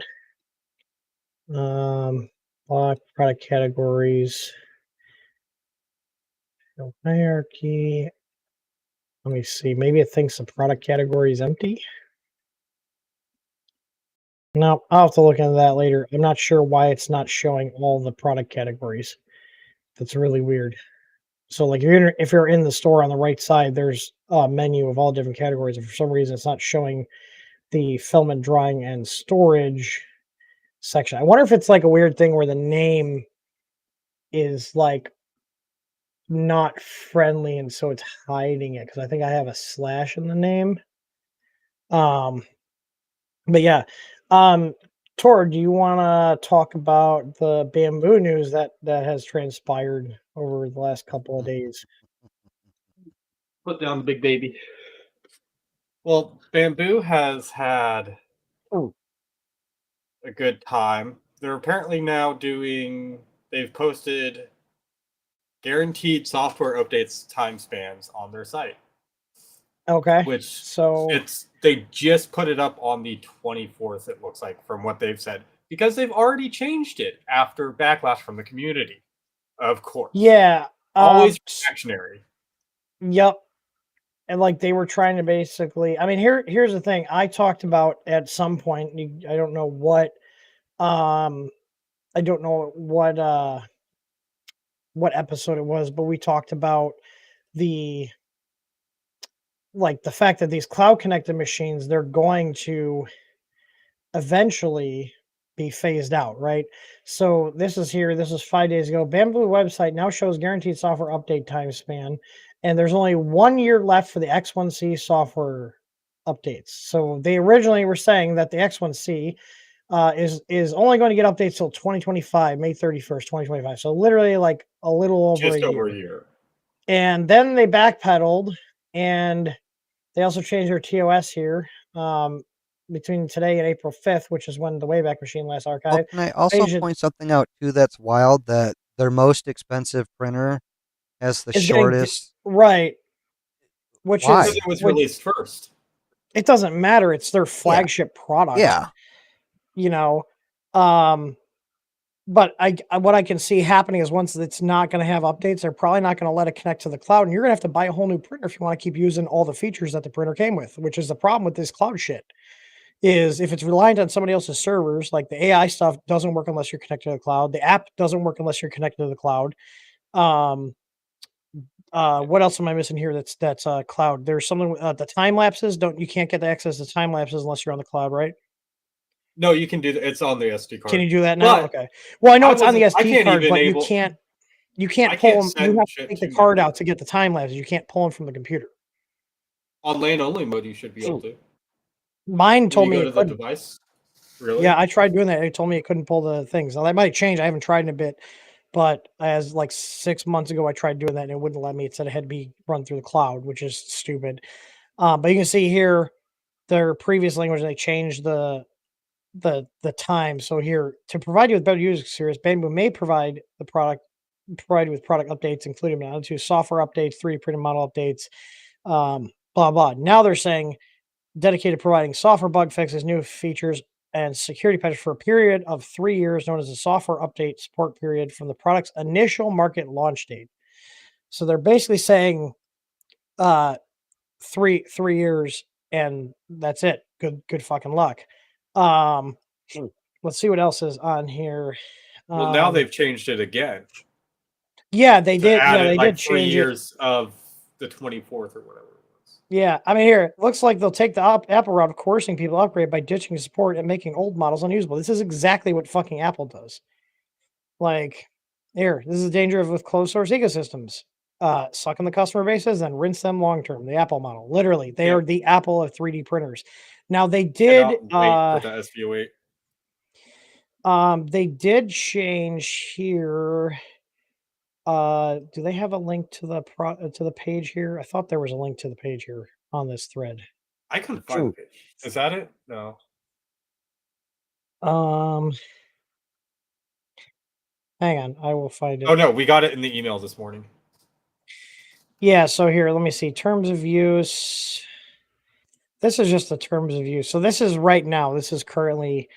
Block product categories, hierarchy. Let me see. Maybe it thinks the product category is empty. No, I'll have to look into that later. I'm not sure why it's not showing all the product categories. That's really weird. So like if you're in the store on the right side, there's a menu of all different categories. And for some reason, it's not showing the filament drying and storage section. I wonder if it's like a weird thing where the name is like not friendly and so it's hiding it, because I think I have a slash in the name. But yeah. Tor, do you want to talk about the bamboo news that has transpired over the last couple of days? Put down the big baby. Well, Bamboo has had a good time. They're apparently now doing. They've posted guaranteed software updates time spans on their site. Okay. Which so they just put it up on the 24th, it looks like, from what they've said, because they've already changed it after backlash from the community. Of course. Yeah. Always reactionary. Yep. And like they were trying to basically, I mean, here's the thing. I talked about at some point, I don't know what what episode it was, but we talked about the fact that these cloud connected machines, they're going to eventually be phased out, right? So this is 5 days ago. Bamboo website now shows guaranteed software update time span, and there's only 1 year left for the X1C software updates. So they originally were saying that the X1C is only going to get updates till 2025, May 31st, 2025. So literally like a little over Just a over a year. year. And then they backpedaled, and they also changed their TOS here between today and April 5th, which is when the Wayback Machine last Well, archived. can I also point something out too that's wild? That their most expensive printer has the shortest. Right. Which Why? Because it was released first. It doesn't matter. It's their flagship product. Yeah. You know, but what I can see happening is once it's not going to have updates, they're probably not going to let it connect to the cloud, and you're going to have to buy a whole new printer if you want to keep using all the features that the printer came with, which is the problem with this cloud shit. Is if it's reliant on somebody else's servers, like the AI stuff doesn't work unless you're connected to the cloud. The app doesn't work unless you're connected to the cloud. What else am I missing here? That's cloud. There's something the time lapses. You can't get the access to time lapses unless you're on the cloud, right? No, you can do that. It's on the SD card. Can you do that now? Okay. Well, I know it's on the SD card, but you can't pull them. You have to take the card out to get the time lapses. You can't pull them from the computer. On LAN only mode, you should be able to. Mine told me go to the device. Really? Yeah, I tried doing that. It told me it couldn't pull the things. Now that might change. I haven't tried in a bit, but as like 6 months ago, I tried doing that and it wouldn't let me. It said it had to be run through the cloud, which is stupid. But you can see here their previous language. They changed the time. So here, to provide you with better user experience, Bamboo may provide with product updates, including to software updates, 3D printed model updates, blah blah. Now they're saying dedicated to providing software bug fixes, new features, and security patches for a period of 3 years, known as the software update support period from the product's initial market launch date. So they're basically saying three years, and that's it. Good fucking luck. Let's see what else is on here. Well, now they've changed it again. Yeah, they did. Yeah, they like did 3 change years of the 24th or whatever. Yeah, I mean, here, it looks like they'll take the Apple route of coercing people to upgrade by ditching support and making old models unusable. This is exactly what fucking Apple does. Like, here, this is the danger of with closed source ecosystems. Suck in the customer bases and rinse them long term. The Apple model. Literally, they are the Apple of 3D printers. Now, they did. Wait for the SVO8. They did change here. Do they have a link to the page here? I thought there was a link to the page here on this thread. I couldn't find the page. Is that it? No. Hang on, I will find it. Oh no, we got it in the email this morning. Yeah, so here, let me see. Terms of use. This is just the terms of use. So this is right now. This is currently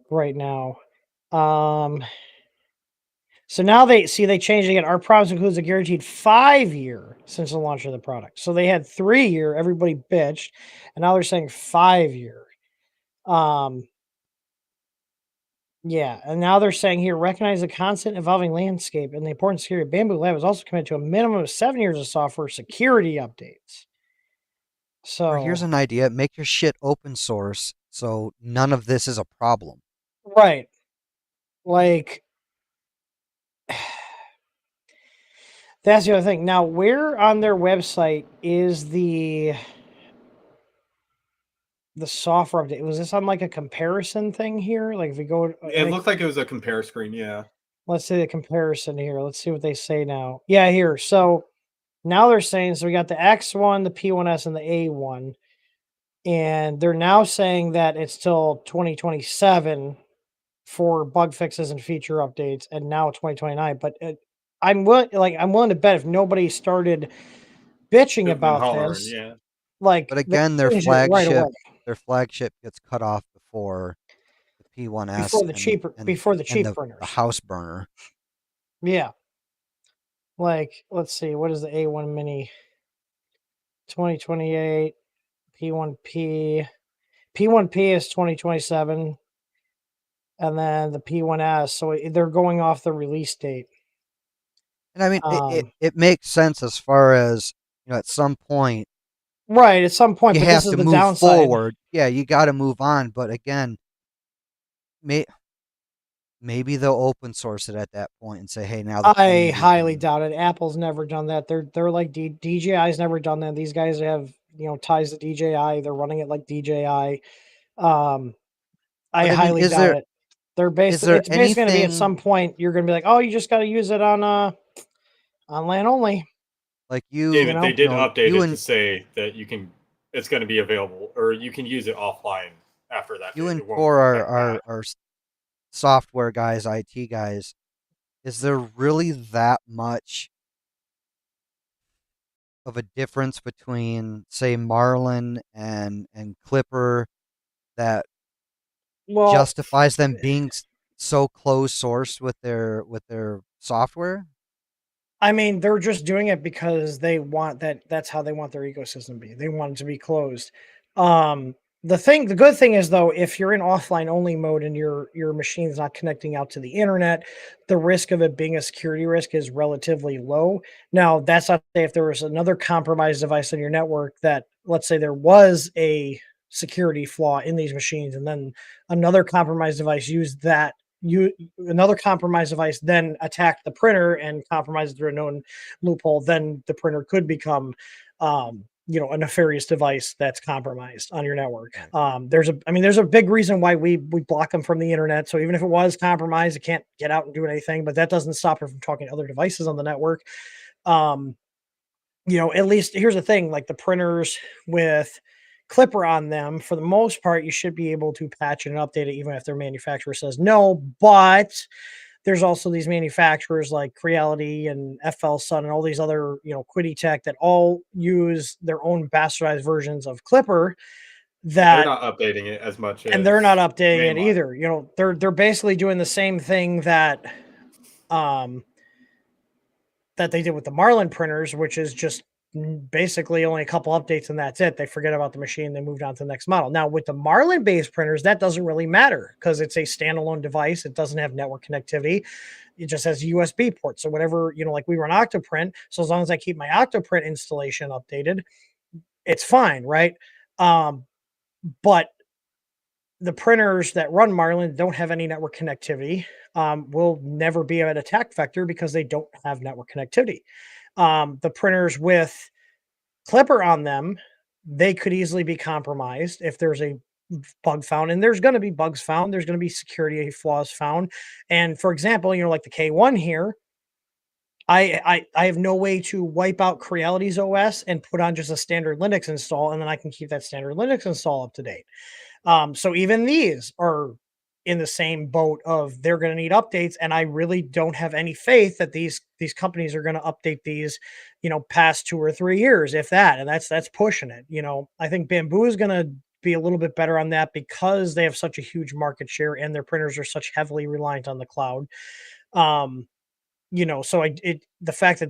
right now. So now they changed again. Our promise includes a guaranteed 5-year since the launch of the product. So they had 3-year, everybody bitched, and now they're saying 5-year. Yeah, and now they're saying here, recognize the constant evolving landscape and the importance of security. Bamboo Lab is also committed to a minimum of 7 years of software security updates. So or here's an idea: make your shit open source, so none of this is a problem. Right. Like, that's the other thing. Now, where on their website is the software update? Was this on like a comparison thing here? Like, if we go, It looked like it was a compare screen. Yeah. let's see the comparison here. Let's see what they say now. Yeah, here. So now they're saying, so we got the X1, the P1S, and the A1. And they're now saying that it's till 2027 for bug fixes and feature updates, and now 2029. But I'm willing to bet if nobody started bitching Should've been about hollering. this, Yeah. like But they again, their change it right away flagship gets cut off before the P1S before the cheaper and cheap the printers. house burner. Yeah. Like, let's see, what is the A1 Mini? 2028, P1P. P1P is 2027, and then the P1S. So they're going off the release date. And I mean, it makes sense as far as, at some point Right, at some point, you but this have is to the move downside. forward. Yeah, you got to move on. But again, maybe they'll open source it at that point and say, hey, now the I community highly can- doubt it. Apple's never done that. They're like DJI's never done that. These guys have ties to DJI. They're running it like DJI. I But I mean, highly doubt it. They're is basically there it's basically going to be at anything some point you're going to be like, oh, you just got to use it on land only. like you, David, they did update you it and to say that you can. It's going to be available, or you can use it offline after that. you date. and It won't Tor affect that. are software guys, IT guys. Is there really that much of a difference between, say, Marlin and Clipper that Well, justifies them being so close sourced with their software? I mean, they're just doing it because they want that. That's how they want their ecosystem to be. They want it to be closed. Um, the good thing is though, if you're in offline only mode and your machine's not connecting out to the internet, the risk of it being a security risk is relatively low. Now, that's not to say if there was another compromised device on your network that, let's say, there was a security flaw in these machines, and then another compromised device used that another compromised device then attacked the printer and compromised through a known loophole, then the printer could become a nefarious device that's compromised on your network. There's a big reason why we block them from the internet. So even if it was compromised, it can't get out and do anything, but that doesn't stop it from talking to other devices on the network. At least here's the thing, like the printers with Clipper on them, for the most part, you should be able to patch and update it, even if their manufacturer says no. But there's also these manufacturers like Creality and FL Sun and all these other, Quiddy Tech that all use their own bastardized versions of Clipper They're that, not updating it as much and as they're not updating it mainline. either. They're basically doing the same thing that they did with the Marlin printers, which is just basically only a couple updates and that's it. They forget about the machine, they moved on to the next model. Now with the Marlin based printers, that doesn't really matter because it's a standalone device. It doesn't have network connectivity. It just has USB ports. So whatever, like we run Octoprint. So as long as I keep my Octoprint installation updated, it's fine, right? But the printers that run Marlin don't have any network connectivity. Will never be an attack vector because they don't have network connectivity. The printers with Clipper on them, they could easily be compromised if there's a bug found, and there's going to be bugs found. There's going to be security flaws found. And for example, like the K1 here, I have no way to wipe out Creality's OS and put on just a standard Linux install, and then I can keep that standard Linux install up to date. So even these are in the same boat of they're going to need updates, and I really don't have any faith that these companies are going to update these, past 2 or 3 years, if that. And that's pushing it. I think Bamboo is going to be a little bit better on that because they have such a huge market share and their printers are such heavily reliant on the cloud. So the fact that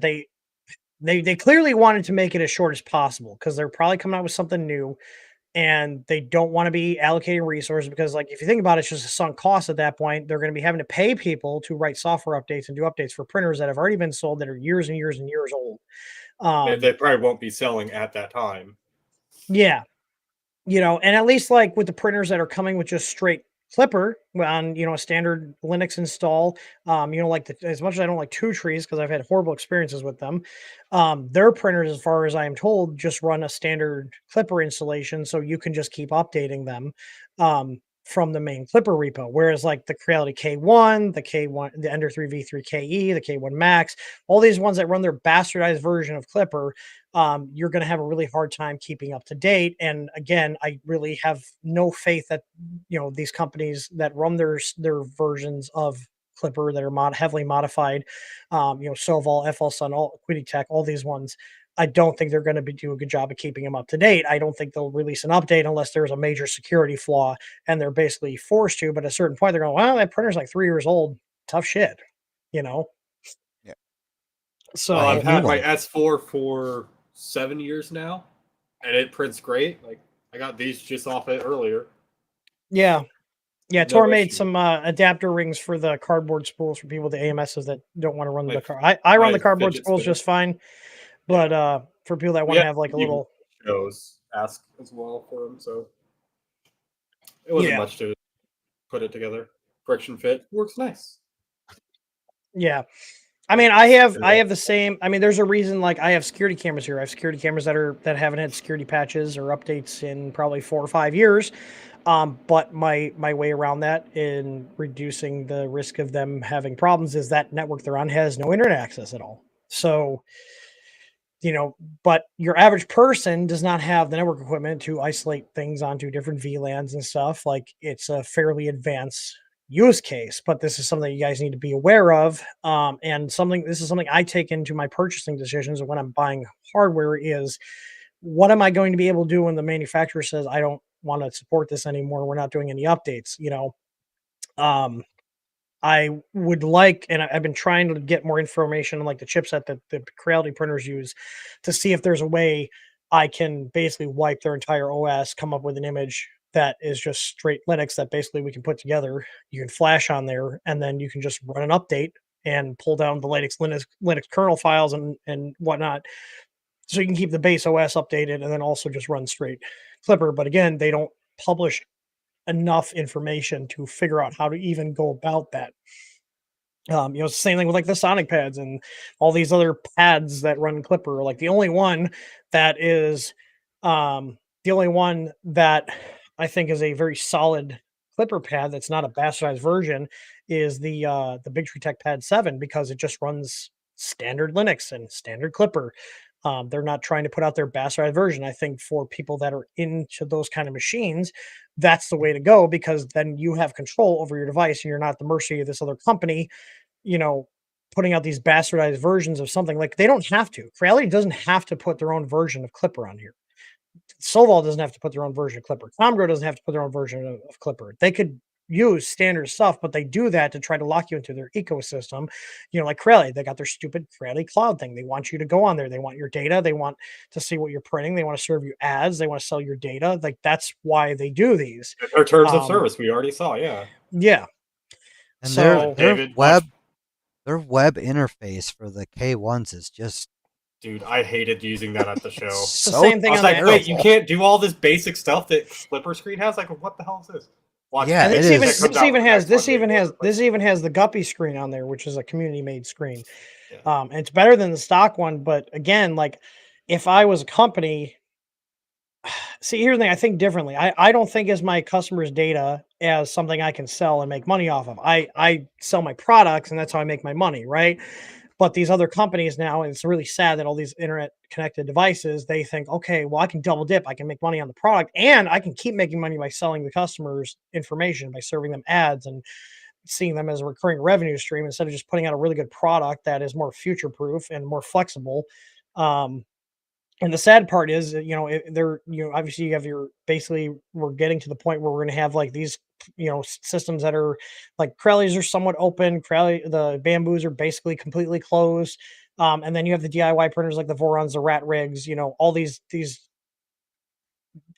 they clearly wanted to make it as short as possible because they're probably coming out with something new. And they don't want to be allocating resources because, like, if you think about it, it's just a sunk cost at that point. They're going to be having to pay people to write software updates and do updates for printers that have already been sold that are years and years and years old. They probably won't be selling at that time. Yeah. And at least like with the printers that are coming with just straight Clipper on a standard Linux install. Like as much as I don't like Two Trees because I've had horrible experiences with them, their printers, as far as I am told, just run a standard Clipper installation, so you can just keep updating them from the main Clipper repo. Whereas like the Creality K1, the K1, the Ender 3 V3 KE, the K1 Max, all these ones that run their bastardized version of Clipper, you're going to have a really hard time keeping up to date. And again, I really have no faith that these companies that run their versions of Clipper that are heavily modified, Soval, FL Sun, all Quiditech, all these ones. I don't think they're going to do a good job of keeping them up to date. I don't think they'll release an update unless there's a major security flaw and they're basically forced to. But at a certain point, they're going, well, that printer's like 3 years old. Tough shit, you know? Yeah. So I've new had my one. S4 for 7 years now, and it prints great. Like I got these just off it earlier. yeah. Yeah, No Tor made issue. some adapter rings for the cardboard spools for people, the AMSs that don't want to run My- the car. I run my the cardboard fidget spools spinner. just fine, but for people that want to have like a little, shows ask as well for them, so it wasn't yeah, much to put it together. Friction fit works nice. yeah. I mean, I have the same. I mean, there's a reason. Like, I have security cameras here. I have security cameras that haven't had security patches or updates in probably 4 or 5 years. But my way around that in reducing the risk of them having problems is that network they're on has no internet access at all. So, but your average person does not have the network equipment to isolate things onto different VLANs and stuff. Like, it's a fairly advanced use case, but this is something you guys need to be aware of. And this is something I take into my purchasing decisions when I'm buying hardware is, what am I going to be able to do when the manufacturer says, I don't want to support this anymore, we're not doing any updates? I would like, and I've been trying to get more information on like the chipset that the Creality printers use to see if there's a way I can basically wipe their entire OS, come up with an image that is just straight Linux that basically we can put together. You can flash on there, and then you can just run an update and pull down the Linux kernel files and whatnot, so you can keep the base OS updated and then also just run straight Clipper. But again, they don't publish enough information to figure out how to even go about that. It's the same thing with like the Sonic pads and all these other pads that run Clipper. Like the only one that I think is a very solid Clipper pad that's not a bastardized version is the Big Tree Tech Pad 7, because it just runs standard Linux and standard Clipper. They're not trying to put out their bastardized version. I think for people that are into those kind of machines, that's the way to go, because then you have control over your device and you're not at the mercy of this other company, you know, putting out these bastardized versions of something. Like, they don't have to. Creality doesn't have to put their own version of Clipper on here. Soval doesn't have to put their own version of Clipper. Comgrow doesn't have to put their own version of Clipper. They could use standard stuff, but they do that to try to lock you into their ecosystem. Like Creality, they got their stupid Creality cloud thing. They want you to go on there. They want your data. They want to see what you're printing. They want to serve you ads. They want to sell your data. Like, that's why they do these. Our terms of service we already saw, yeah. Yeah. And So David, their web interface for the K1s is just dude, I hated using that at the show. so the same thing I was on like, the wait, you can't do all this basic stuff that Flipper screen has? Like, what the hell is this? Watch Yeah, and it this is. even has this even has the Guppy screen on there, which is a community made screen. Yeah. And it's better than the stock one, but again, like, if I was a company, see, here's the thing, I think differently. I don't think as my customers' data as something I can sell and make money off of. I sell my products and that's how I make my money, right? But these other companies now, and it's really sad that all these internet connected devices, they think, okay, well, I can double dip. I can make money on the product and I can keep making money by selling the customers information, by serving them ads and seeing them as a recurring revenue stream, instead of just putting out a really good product that is more future proof and more flexible. And the sad part is, obviously you have we're getting to the point where we're going to have like these, systems that are like Crowleys are somewhat open. The Bamboos are basically completely closed. And then you have the DIY printers like the Vorons, the Rat Rigs, all these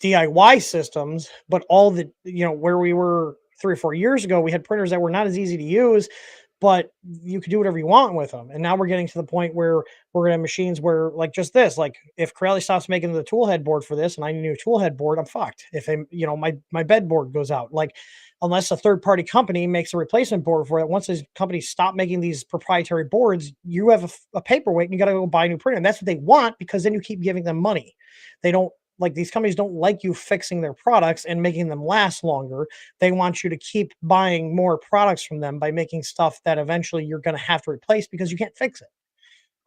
DIY systems, but all the, where we were 3 or 4 years ago, we had printers that were not as easy to use, but you could do whatever you want with them. And now we're getting to the point where we're gonna have machines where, like, just this, like, if Corelli stops making the tool head board for this and I need a new tool head board, I'm fucked. If they, my bed board goes out, like, unless a third party company makes a replacement board for it, once these companies stop making these proprietary boards, you have a paperweight and you got to go buy a new printer. And that's what they want, because then you keep giving them money. They don't like, these companies don't like you fixing their products and making them last longer. They want you to keep buying more products from them by making stuff that eventually you're going to have to replace because you can't fix it.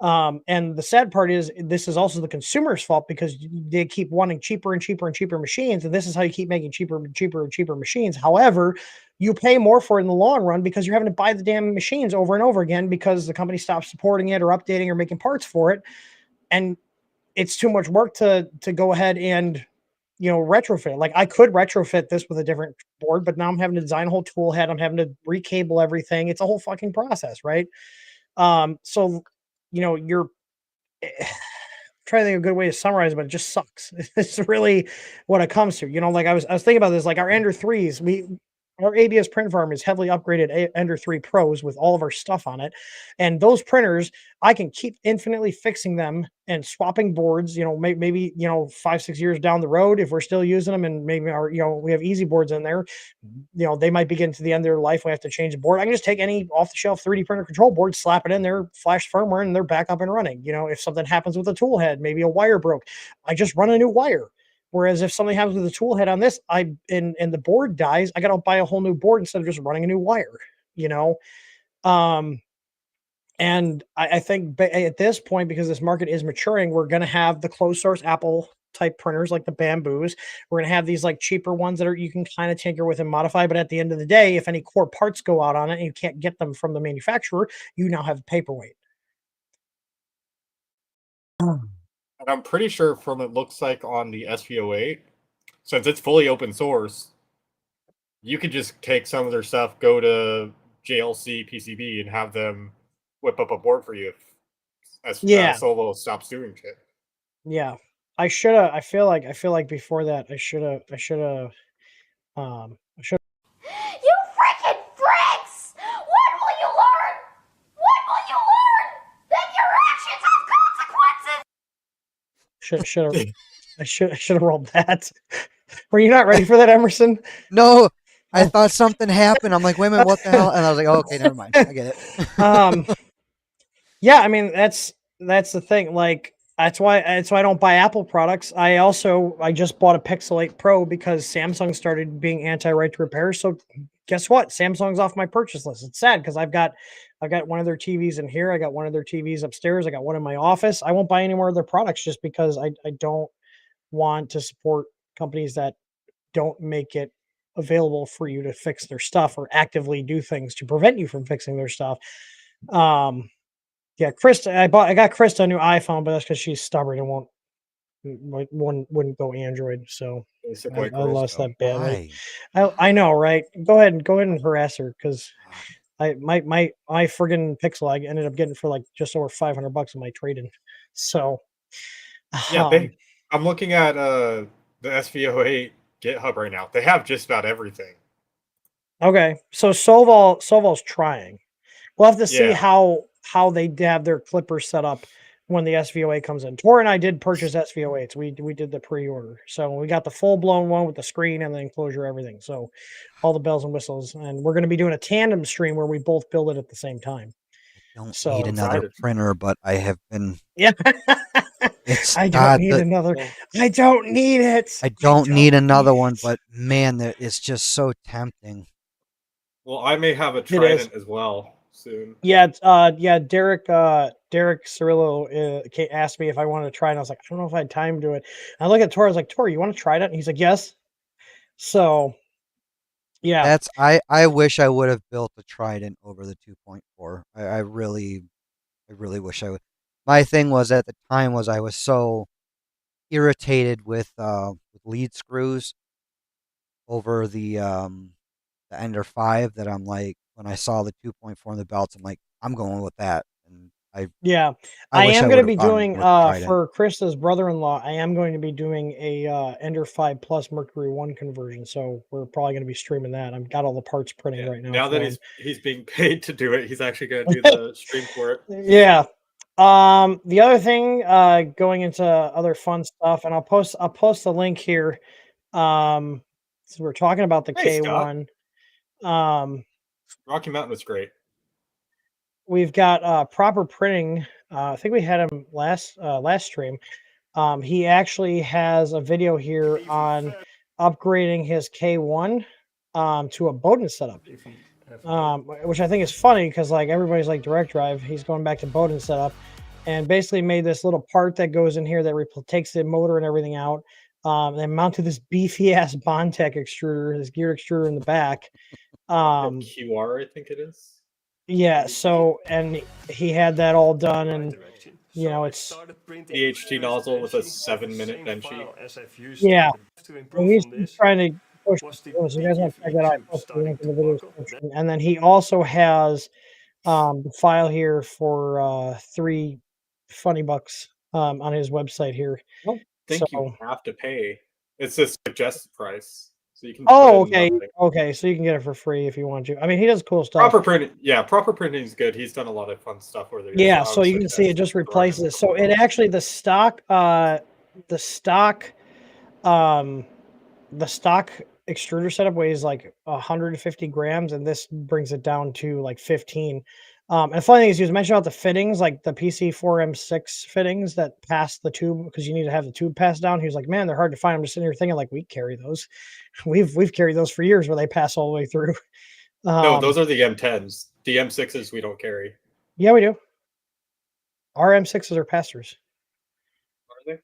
And the sad part is, this is also the consumer's fault, because they keep wanting cheaper and cheaper and cheaper machines. And this is how you keep making cheaper and cheaper and cheaper machines. However, you pay more for it in the long run because you're having to buy the damn machines over and over again because the company stops supporting it or updating or making parts for it. And it's too much work to go ahead and, retrofit. Like, I could retrofit this with a different board, but now I'm having to design a whole tool head. I'm having to recable everything. It's a whole fucking process, right? So, you're trying to think of a good way to summarize it, but it just sucks. It's really what it comes to. Like, I was thinking about this, like our Ender 3s, our ABS print farm is heavily upgraded Ender 3 Pros with all of our stuff on it. And those printers, I can keep infinitely fixing them and swapping boards, maybe, 5-6 years down the road, if we're still using them, and maybe we have easy boards in there, they might be getting to the end of their life. We have to change the board. I can just take any off the shelf 3D printer control board, slap it in there, flash firmware, and they're back up and running. If something happens with the tool head, maybe a wire broke, I just run a new wire. Whereas if something happens with the tool head on this, and the board dies, I got to buy a whole new board instead of just running a new wire, you know? Um, and I think at this point, because this market is maturing, we're going to have the closed source Apple type printers like the Bamboos. We're going to have these like cheaper ones that you can kind of tinker with and modify. But at the end of the day, if any core parts go out on it and you can't get them from the manufacturer, you now have a paperweight. And I'm pretty sure from it looks like on the SVO8, since it's fully open source, you could just take some of their stuff, go to JLC PCB, and have them whip up a board for you if Yeah. Solo stops doing shit. Yeah. I should have. I feel like before that, I should have. You freaking freaks! When will you learn? When will you learn that your actions have consequences? I should have rolled that. Were you not ready for that, Emerson? No, I thought something happened. I'm like, wait a minute, what the hell? And I was like, oh, okay, never mind. I get it. Yeah, I mean, that's the thing. Like, that's why I don't buy Apple products. I just bought a Pixel 8 Pro because Samsung started being anti-right to repair. So guess what? Samsung's off my purchase list. It's sad because I've got one of their TVs in here. I got one of their TVs upstairs. I got one in my office. I won't buy any more of their products just because I don't want to support companies that don't make it available for you to fix their stuff or actively do things to prevent you from fixing their stuff. Yeah, I got Krista a new iPhone, but that's because she's stubborn and wouldn't go Android. So I lost that badly. I know, right? Go ahead and harass her, because my friggin' Pixel I ended up getting for like just over $500 in my trade-in. So yeah, I'm looking at the SVO8 GitHub right now. They have just about everything. Okay, so Soval's trying. We'll have to see how they have their clippers set up when the SVOA comes in. Tor and I did purchase SVO8s. We did the pre-order, so we got the full-blown one with the screen and the enclosure, everything. So all the bells and whistles, and we're going to be doing a tandem stream where we both build it at the same time. I don't need another printer, but I have been. Yeah. I don't need it. I don't need another one, but man, it's just so tempting. Well, I may have a Trident as well soon. Yeah, Derek Cirillo asked me if I wanted to try it. And I was like, I don't know if I had time to do it. And I look at Tor, I was like, Tor, you want to try it? And he's like, yes. So yeah. I wish I would have built a Trident over the 2.4. I really wish I would. My thing was at the time was I was so irritated with lead screws over the Ender 5 that I'm like, when I saw the 2.4 in the belts, I'm like, I'm going with that. And Yeah, I I wish am I going would to have be gone doing with Trident. for Krista's brother-in-law. I am going to be doing a Ender 5 Plus Mercury 1 conversion. So we're probably going to be streaming that. I've got all the parts printing right now. Now for that him. he's being paid to do it, he's actually going to do the stream for it. Yeah. The other thing, going into other fun stuff, and I'll post the link here. So we're talking about the Hey, Scott. K1. Rocky Mountain was great. We've got proper printing. I think we had him last stream. He actually has a video here on upgrading his K1 to a Bowden setup. Which I think is funny because like everybody's like direct drive. He's going back to Bowden setup and basically made this little part that goes in here that takes the motor and everything out. And mounted this beefy ass Bondtech extruder, this geared extruder in the back. QR, I think it is. Yeah, so and he had that all done, and you know it's TH3 nozzle with a 7-minute benchy. yeah. And he's trying to push. So you guys want to check that out? I'll post the link in the video description. And then he also has the file here for $3 funny on his website here. I don't think you have to pay. It's a suggested price, so you can. Oh, okay, okay. So you can get it for free if you want to. I mean, he does cool stuff. Proper printing, yeah. Proper printing is good. He's done a lot of fun stuff where yeah. So you can see it just replaces it. So it actually the stock extruder setup weighs like 150 grams, and this brings it down to like 15. And the funny thing is, he was mentioning about the fittings, like the PC4M6 fittings that pass the tube because you need to have the tube pass down. He was like, "Man, they're hard to find." I'm just sitting here thinking, like, we carry those. We've carried those for years where they pass all the way through. No, those are the M10s. The M6s we don't carry. Yeah, we do. Our M6s are pass-throughs. Are they?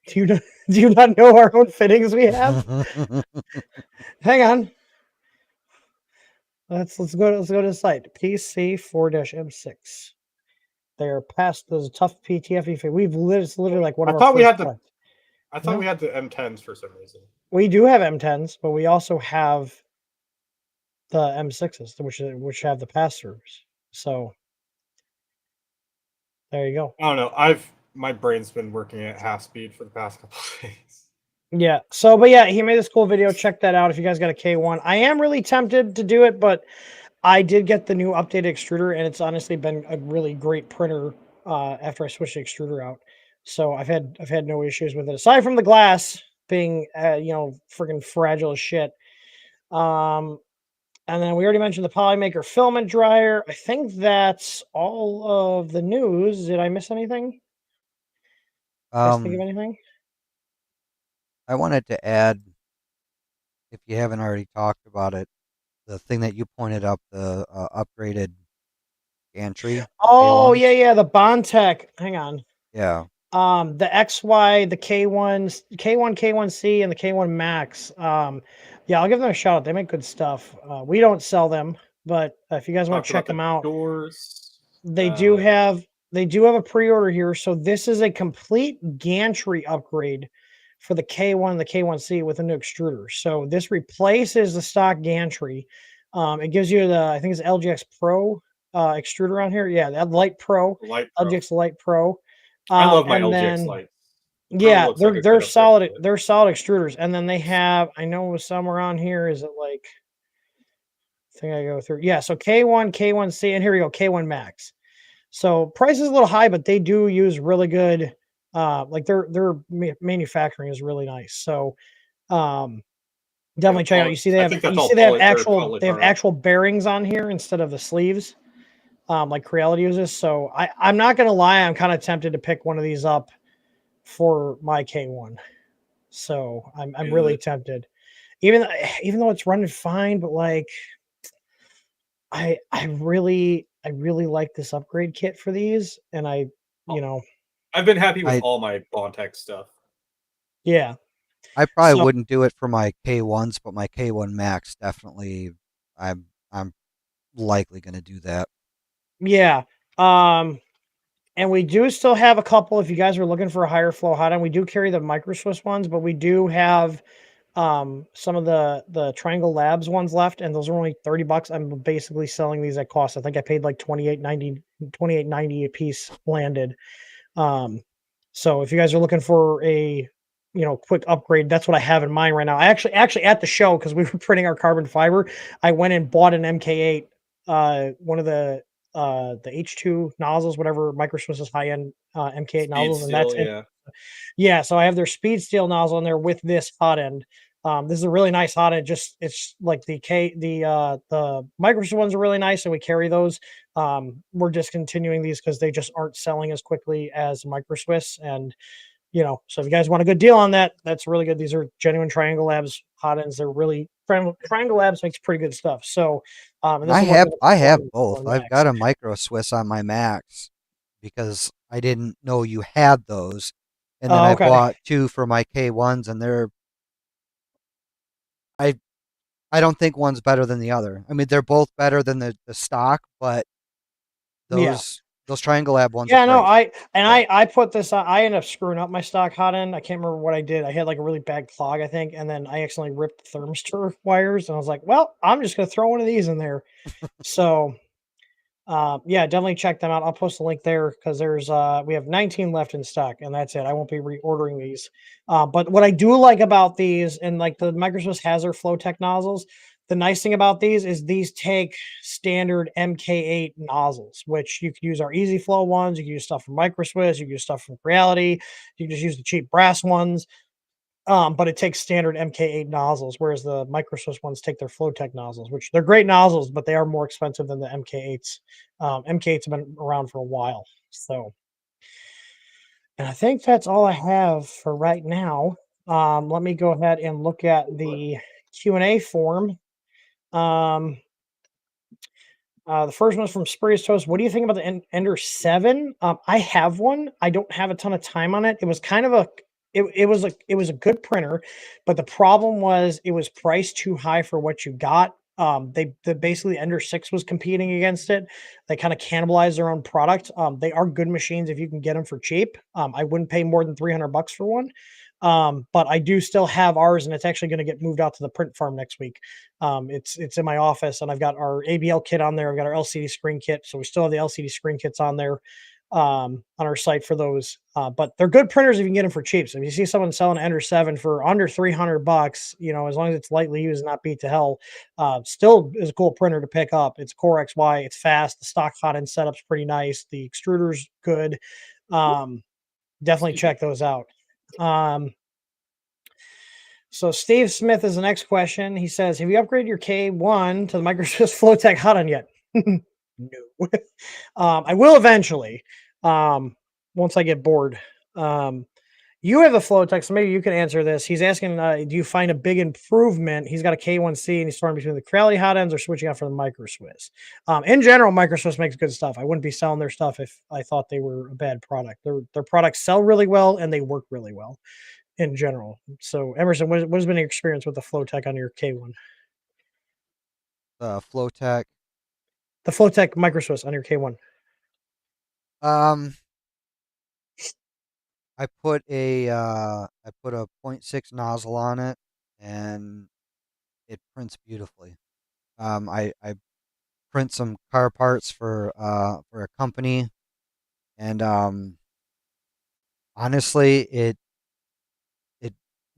Do you not know our own fittings we have? Hang on. Let's go to the site. PC4-M6. They're past those tough PTFE. It's literally like one of our thought we had first I thought we had the M10s for some reason. We do have M10s, but we also have the M6s, which have the pass-throughs. So there you go. I don't know. My brain's been working at half speed for the past couple of days. Yeah. So, but yeah, he made this cool video. Check that out if you guys got a K1. I am really tempted to do it, but I did get the new updated extruder, and it's honestly been a really great printer after I switched the extruder out. So I've had no issues with it aside from the glass being freaking fragile as shit. And then we already mentioned the Polymaker filament dryer. I think that's all of the news. Did I miss anything? Think of anything? I wanted to add, if you haven't already talked about it, the thing that you pointed up, the upgraded gantry. Oh, yeah, the Bondtech. Hang on. Yeah. The XY, the K1, K1C, and the K1 Max. Yeah, I'll give them a shout out. They make good stuff. We don't sell them, but if you guys want to check them out, they do have a pre-order here. So this is a complete gantry upgrade for the K1 and the K1C with a new extruder. So this replaces the stock gantry. It gives you I think it's LGX Pro extruder on here. Yeah, that Light Pro. LGX Light Pro. I love my LGX lights. Yeah, they're solid. They're solid extruders, and then they have. I know somewhere on here. Is it like? I think I go through. Yeah, so K1, K1C, and here we go. K1 Max. So price is a little high, but they do use really good. Like their manufacturing is really nice. So, definitely check out. You see they have actual bearings on here instead of the sleeves. Like Creality uses. So I'm not gonna lie, I'm kind of tempted to pick one of these up for my K1. So I'm really tempted. Even though it's running fine, but like I really like this upgrade kit for these, and I've been happy with all my Bondtech stuff. Yeah. I probably wouldn't do it for my K1s, but my K1 Max definitely I'm likely going to do that. Yeah. And we do still have a couple if you guys are looking for a higher flow hot end. We do carry the micro Swiss ones, but we do have some of the Triangle Labs ones left, and those are only $30. I'm basically selling these at cost. I think I paid like 28.90 a piece landed. So if you guys are looking for a quick upgrade, that's what I have in mind right now. I actually at the show, because we were printing our carbon fiber, I went and bought an MK8, one of the H2 nozzles, whatever Micro Swiss's high end MK8 Speed nozzles, and that's steel, it. yeah. Yeah, so I have their speed steel nozzle in there with this hot end. This is a really nice hot end. Just it's like the Microsoft ones are really nice, and we carry those. We're discontinuing these because they just aren't selling as quickly as Micro Swiss. And so if you guys want a good deal on that, that's really good. These are genuine Triangle Labs hot ends. They're really Triangle Labs makes pretty good stuff. So, and this I is what have the both. I've Max. got a Micro Swiss on my Max because I didn't know you had those, and then Oh, I okay. bought two for my K1s, and I I don't think one's better than the other. I mean, they're both better than the stock, but Yeah. those Triangle Lab ones are Yeah, no, great. I put this on. I ended up screwing up my stock hot end. I can't remember what I did. I had like a really bad clog, I think, and then I accidentally ripped the thermistor wires, and I was like, well, I'm just gonna throw one of these in there. So yeah, definitely check them out. I'll post a link there because there's we have 19 left in stock, and that's it. I won't be reordering these. But what I do like about these, and like the Microsoft has their Flowtech nozzles, the nice thing about these is these take standard MK8 nozzles, which you can use our Easy Flow ones. You can use stuff from Microswiss. You can use stuff from Reality. You can just use the cheap brass ones. But it takes standard MK8 nozzles, whereas the Microsoft ones take their Flowtech nozzles, which they're great nozzles, but they are more expensive than the MK8s. MK8s have been around for a while. So, and I think that's all I have for right now. Let me go ahead and look at the Q&A form. Um, the first one's from Spurious Toast. What do you think about the Ender 7? I have one. I don't have a ton of time on it. It was kind of it was a good printer, but the problem was it was priced too high for what you got. Basically Ender 6 was competing against it. They kind of cannibalized their own product. They are good machines if you can get them for cheap. I wouldn't pay more than $300 for one. But I do still have ours, and it's actually going to get moved out to the print farm next week. It's in my office, and I've got our ABL kit on there. I've got our LCD screen kit, so we still have the LCD screen kits on there on our site for those. But they're good printers if you can get them for cheap. So if you see someone selling Ender 7 for under $300, as long as it's lightly used and not beat to hell, still is a cool printer to pick up. It's Core XY, it's fast. The stock hot end setup's pretty nice. The extruder's good. Definitely check those out. So Steve Smith is the next question. He says, "Have you upgraded your K1 to the Microsoft Flowtech hot on yet?" No. I will eventually. Once I get bored. You have the Flowtech, so maybe you can answer this. He's asking, do you find a big improvement? He's got a K1C, and he's torn between the Creality hot ends or switching out for the Micro Swiss. In general, Micro Swiss makes good stuff. I wouldn't be selling their stuff if I thought they were a bad product. Their products sell really well, and they work really well in general. So, Emerson, what has been your experience with the Flowtech on your K1? Flowtech. The Flowtech Micro Swiss on your K1. Um, I put a 0.6 nozzle on it, and it prints beautifully. I print some car parts for a company, and honestly, it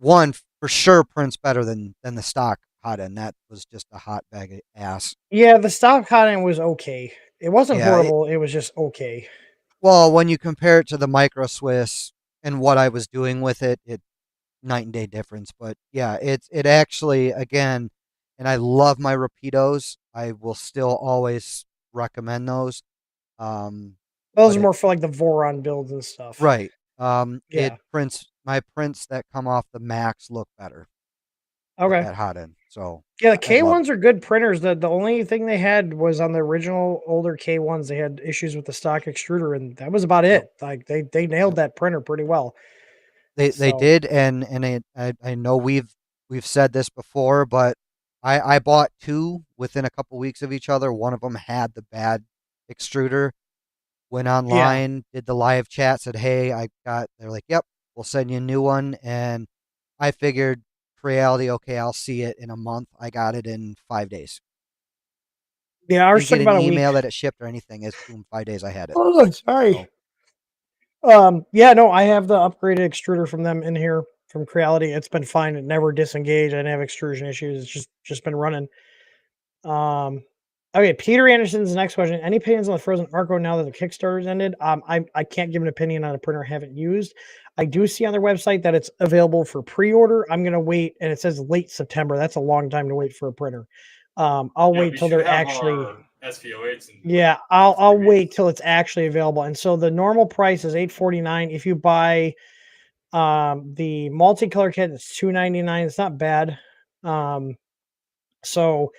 one for sure prints better than the stock hot end. That was just a hot bag of ass. Yeah, the stock hot end was okay. It wasn't Yeah, horrible. It was just okay. well, when you compare it to the Micro Swiss and what I was doing with it, it night and day difference. But yeah, it actually again, and I love my Rapidos. I will still always recommend those. Those But are more for like the Voron builds and stuff. right. It Yeah. prints my prints that come off the Max look better with Okay. that hot end. So Yeah, the I love it. K1s are good printers. The only thing they had was on the original older K1s, they had issues with the stock extruder, and that was about Yep. it. Like they nailed Yep. that printer pretty well. They So did, and I know we've said this before, but I bought two within a couple weeks of each other. One of them had the bad extruder. Went yeah. online, did the live chat, said, "Hey, I got." They're like, "Yep, we'll send you a new one." And I figured Creality, okay, I'll see it in a month. I got it in 5 days. Yeah, ours Didn't took get an about a week. email that it shipped or anything. It's boom, 5 days I had it. Oh, sorry. Yeah, no, I have the upgraded extruder from them in here from Creality. It's been fine. It never disengaged. I didn't have extrusion issues. It's just been running. Okay, Peter Anderson's next question. Any opinions on the Frozen Arco now that the Kickstarter's ended? I can't give an opinion on a printer I haven't used. I do see on their website that it's available for pre-order. I'm gonna wait, and it says late September. That's a long time to wait for a printer. I'll wait till they're actually. SVO8s. Yeah, I'll wait till it's actually available. And so the normal price is $849. If you buy the multicolor kit, it's $299. It's not bad. So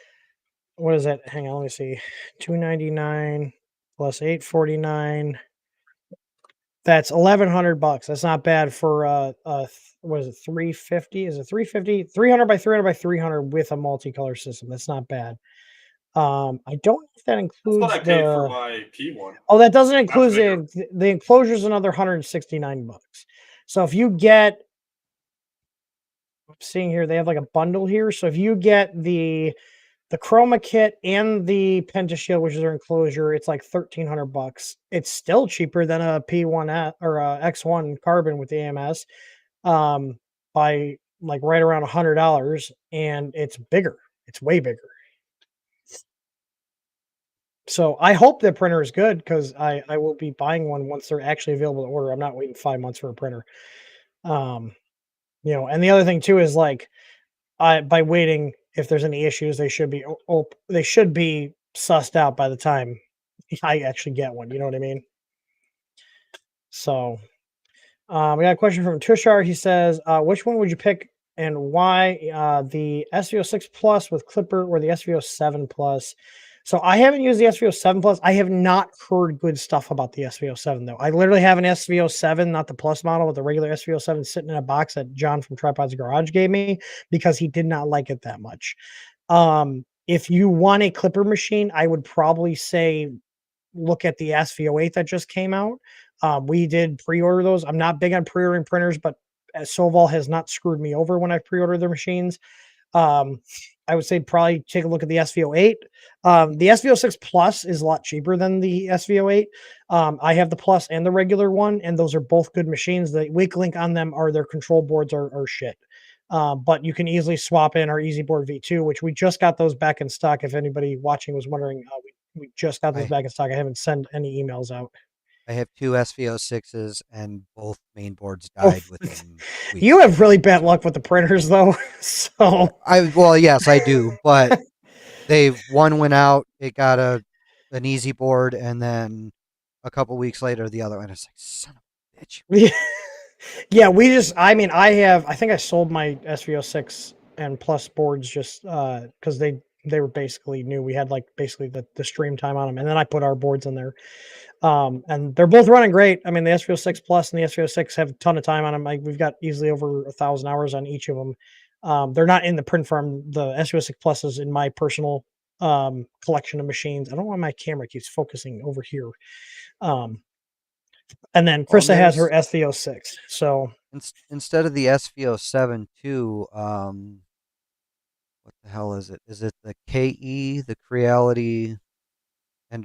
what is it? Hang on, let me see. $299 plus $849. That's $1,100. That's not bad for what is it, 350? Is it 350? 300 by 300 by 300 with a multicolor system. That's not bad. I don't know if that includes my P1. Oh, that doesn't include bigger. the enclosure is another $169. So if you get, I'm seeing here they have like a bundle here. So if you get the chroma kit and the pentashield, which is their enclosure, it's like $1,300. It's still cheaper than a P1 or a X1 carbon with the AMS, by like right around $100, and it's bigger. It's way bigger. So I hope the printer is good because I will be buying one once they're actually available to order. I'm not waiting 5 months for a printer. And the other thing too is like by waiting, if there's any issues, they should be sussed out by the time I actually get one. You know what I mean? So we got a question from Tushar. He says, which one would you pick and why? The SVO6 Plus with Clipper or the SVO7 Plus? So I haven't used the SVO7 Plus. I have not heard good stuff about the SVO7 though. I literally have an SVO7, not the Plus model, with the regular SVO7 sitting in a box that John from Tripod's Garage gave me because he did not like it that much. If you want a Clipper machine, I would probably say look at the SVO8 that just came out. We did pre-order those. I'm not big on pre-ordering printers, but Soval has not screwed me over when I've pre-ordered their machines. I would say probably take a look at the SVO8. The SVO6 Plus is a lot cheaper than the SVO8. I have the Plus and the regular one, and those are both good machines. The weak link on them are their control boards are shit. But you can easily swap in our EasyBoard V2, which we just got those back in stock. If anybody watching was wondering, we just got those back in stock. I haven't sent any emails out. I have 2 SVO6s and both main boards died within weeks. You have really bad luck with the printers though. So yes, I do, but one went out, it got an easy board, and then a couple weeks later the other one. It's like, son of a bitch. Yeah, I think I sold my SVO6 and Plus boards just because they were basically new. We had like basically the stream time on them, and then I put our boards in there. And they're both running great. I mean, the SVO6 Plus and the SVO6 have a ton of time on them. We've got easily over 1,000 hours on each of them. They're not in the print farm. The SVO6 Plus is in my personal collection of machines. I don't know why my camera keeps focusing over here. And then Krista has her SVO6. So instead of the SVO7 too, what the hell is it? Is it the KE, the Creality?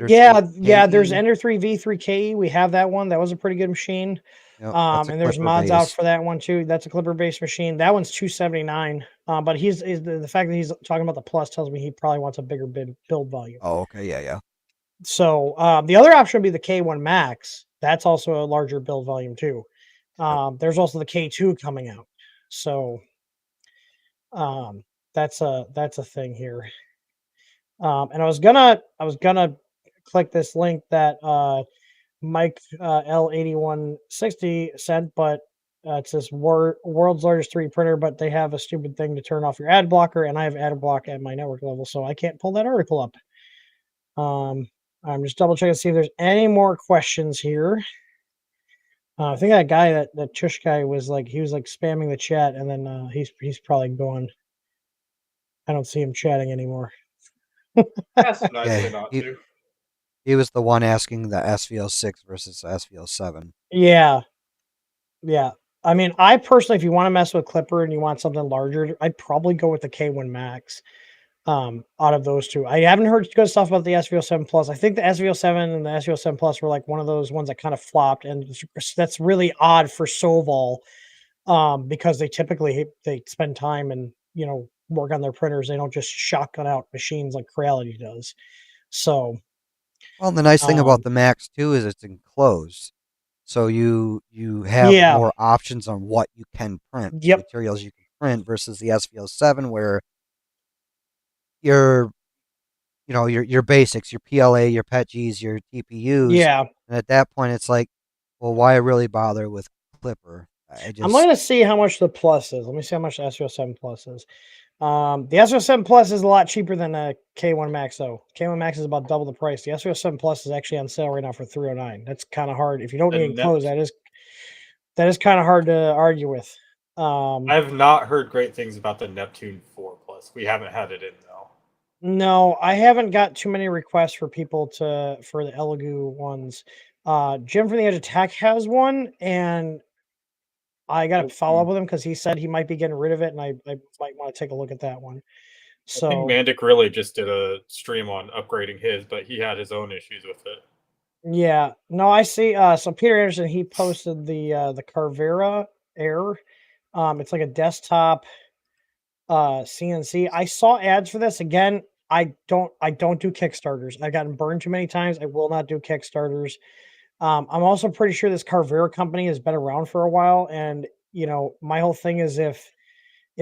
Yeah, there's Ender 3 V3 KE. We have that one. That was a pretty good machine. Yep, and there's mods out for that one too. That's a Clipper based machine. That one's $279. But he's the fact that he's talking about the Plus tells me he probably wants a bigger build volume. Oh, okay, yeah. So the other option would be the K1 Max. That's also a larger build volume too. There's also the K2 coming out. So that's a thing here. And I was gonna click this link that Mike L8160 sent, but it says world's largest 3D printer, but they have a stupid thing to turn off your ad blocker, and I have ad block at my network level, so I can't pull that article up. I'm just double checking to see if there's any more questions here. I think that guy, that Chush guy, was like spamming the chat, and then he's probably gone. I don't see him chatting anymore. That's nice not to. He was the one asking the SVO6 versus SVO7. Yeah. I mean, I personally, if you want to mess with Clipper and you want something larger, I'd probably go with the K1 Max. Out of those two, I haven't heard good stuff about the SVO7 Plus. I think the SVO7 and the SVO7 Plus were like one of those ones that kind of flopped, and that's really odd for Soval, because they typically they spend time and work on their printers. They don't just shotgun out machines like Creality does. So, Well, the nice thing um, about the Max too is it's enclosed, so you have yeah, more options on what you can print, the yep, materials you can print versus the SVO7 where your your basics, your PLA, your PETGs, your TPUs, yeah. and at that point it's like, well, why really bother with Clipper? I I'm just going to see how much the Plus is. Let me see how much the SVO7 Plus is. The SVO7 Plus is a lot cheaper than a K1 Max, though. K1 Max is about double the price. The SVO7 Plus is actually on sale right now for $309. That's kind of hard. If you don't need And enclosed, that is kind of hard to argue with. I have not heard great things about the Neptune 4 Plus. We haven't had it in though. No, I haven't got too many requests for people for the Elegoo ones. Jim from the Edge of Tech has one, and I got to follow up with him because he said he might be getting rid of it, and I might want to take a look at that one. I think So Mandic really just did a stream on upgrading his, but he had his own issues with it. yeah, no, I see. So Peter Anderson, he posted the Carvera Air. It's like a desktop CNC. I saw ads for this again. I don't do Kickstarters. I've gotten burned too many times. I will not do Kickstarters. I'm also pretty sure this Carvera company has been around for a while, and my whole thing is if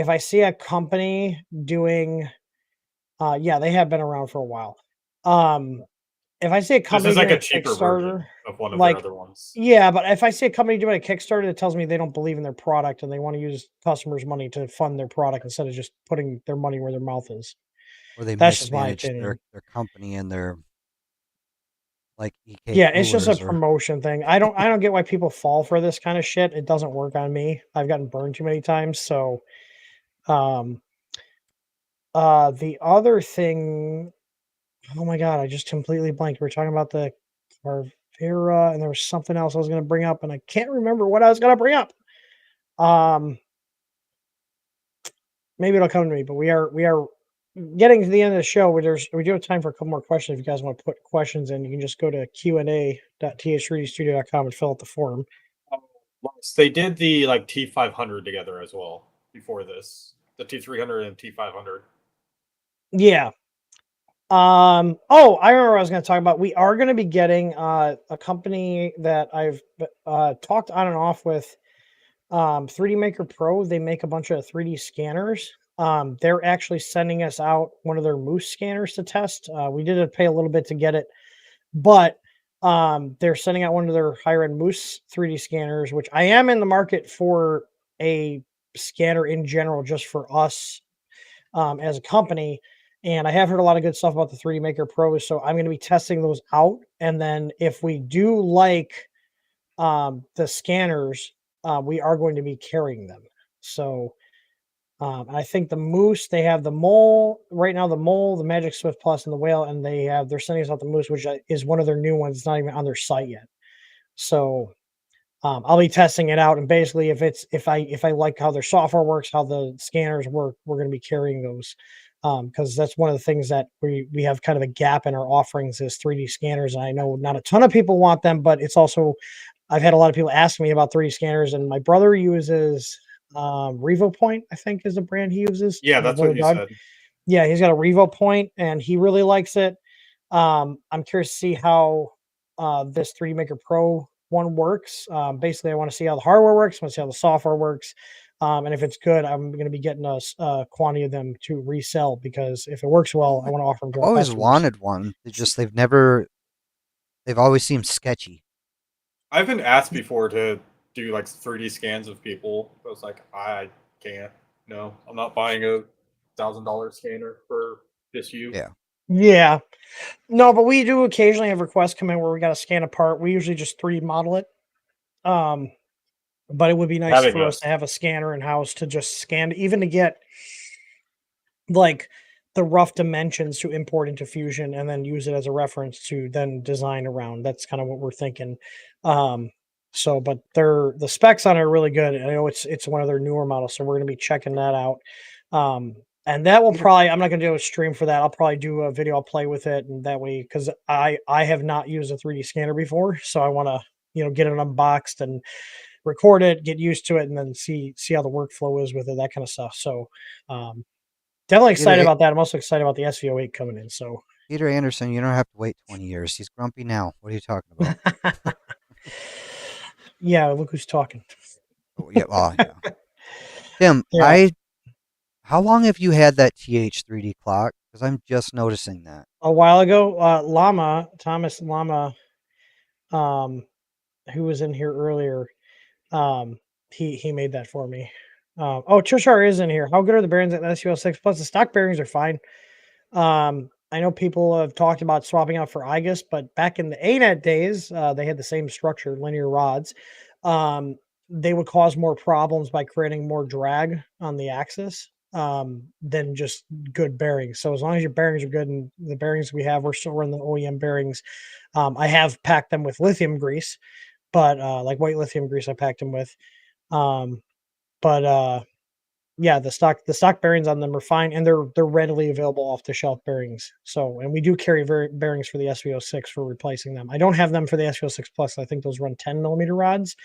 I see a company doing, yeah, they have been around for a while. Um, if I see a This company is like doing a a cheaper Kickstarter, version of one of their like, other ones. yeah, but if I see a company doing a Kickstarter that tells me they don't believe in their product and they want to use customers' money to fund their product instead of just putting their money where their mouth is, or they that's just my mismanaged opinion. their company and their like EK Yeah, it's just a coolers or promotion thing. I don't get why people fall for this kind of shit. It doesn't work on me. I've gotten burned too many times. So, um, the other thing, oh my god, I just completely blanked. We were talking about the Carvera, and there was something else I was going to bring up, and I can't remember what I was going to bring up. Um, maybe it'll come to me. But we are getting to the end of the show. We do have time for a couple more questions. If you guys want to put questions in, you can just go to q&a.th3dstudio.com and fill out the form. They did the like T500 together as well before this. The T300 and T500. Yeah. Oh, I remember what I was going to talk about. We are going to be getting a company that I've talked on and off with, 3D Maker Pro. They make a bunch of 3D scanners. They're actually sending us out one of their Moose scanners to test. We did pay a little bit to get it, but they're sending out one of their higher end Moose 3D scanners, which I am in the market for a scanner in general, just for us, as a company. And I have heard a lot of good stuff about the 3D Maker Pros, so I'm going to be testing those out. And then if we do like the scanners, we are going to be carrying them. So I think the Moose, they have the Mole right now, the Mole, the Magic Swift Plus, and the Whale, and they're sending us out the Moose, which is one of their new ones. It's not even on their site yet. So I'll be testing it out, and basically, if I like how their software works, how the scanners work, we're going to be carrying those, because that's one of the things that we have kind of a gap in our offerings is 3D scanners. And I know not a ton of people want them, but it's also I've had a lot of people ask me about 3D scanners, and my brother uses Revo Point, I think is the brand he uses. Yeah, My that's brother what you Doug. said. Yeah, he's got a Revo Point, and he really likes it. I'm curious to see how this 3D Maker Pro one works. Basically, I want to see how the hardware works. I want to see how the software works. And if it's good, I'm going to be getting a quantity of them to resell, because if it works well, I want to offer them to I've our always customers. wanted one. They've always seemed sketchy. I've been asked before to do like 3D scans of people. I was like, I can't. No, I'm not buying a $1,000 scanner for just you. Yeah. Yeah. No, but we do occasionally have requests come in where we got to scan a part. We usually just 3D model it. Um, but it would be nice Having for a us to have a scanner in house to just scan, even to get like the rough dimensions to import into Fusion and then use it as a reference to then design around. That's kind of what we're thinking. Um, So, but the specs on it are really good. I know it's one of their newer models, so we're going to be checking that out. And that will probably, I'm not going to do a stream for that. I'll probably do a video. I'll play with it, and that way, because I have not used a 3D scanner before, so I want to get it unboxed and record it, get used to it, and then see how the workflow is with it, that kind of stuff. So, definitely excited about that. I'm also excited about the SVO8 coming in. So, Peter Anderson, you don't have to wait 20 years. He's grumpy now. What are you talking about? yeah, look who's talking. Oh, yeah, well, yeah. Tim, Yeah. how long have you had that TH3D clock? Because I'm just noticing that. A while ago, Thomas Lama, who was in here earlier, he made that for me. Oh, Trishar is in here. How good are the bearings at the SUL6 Plus? The stock bearings are fine. I know people have talked about swapping out for IGUS, but back in the ANET days, they had the same structure, linear rods. They would cause more problems by creating more drag on the axis than just good bearings. So as long as your bearings are good, and the bearings we have, we're still running the OEM bearings. I have packed them with lithium grease, but like white lithium grease, I packed them with. But yeah, the stock bearings on them are fine, and they're readily available off the shelf bearings. So, and we do carry bearings for the SVO6 for replacing them. I don't have them for the SVO6 Plus. I think those run 10 millimeter rods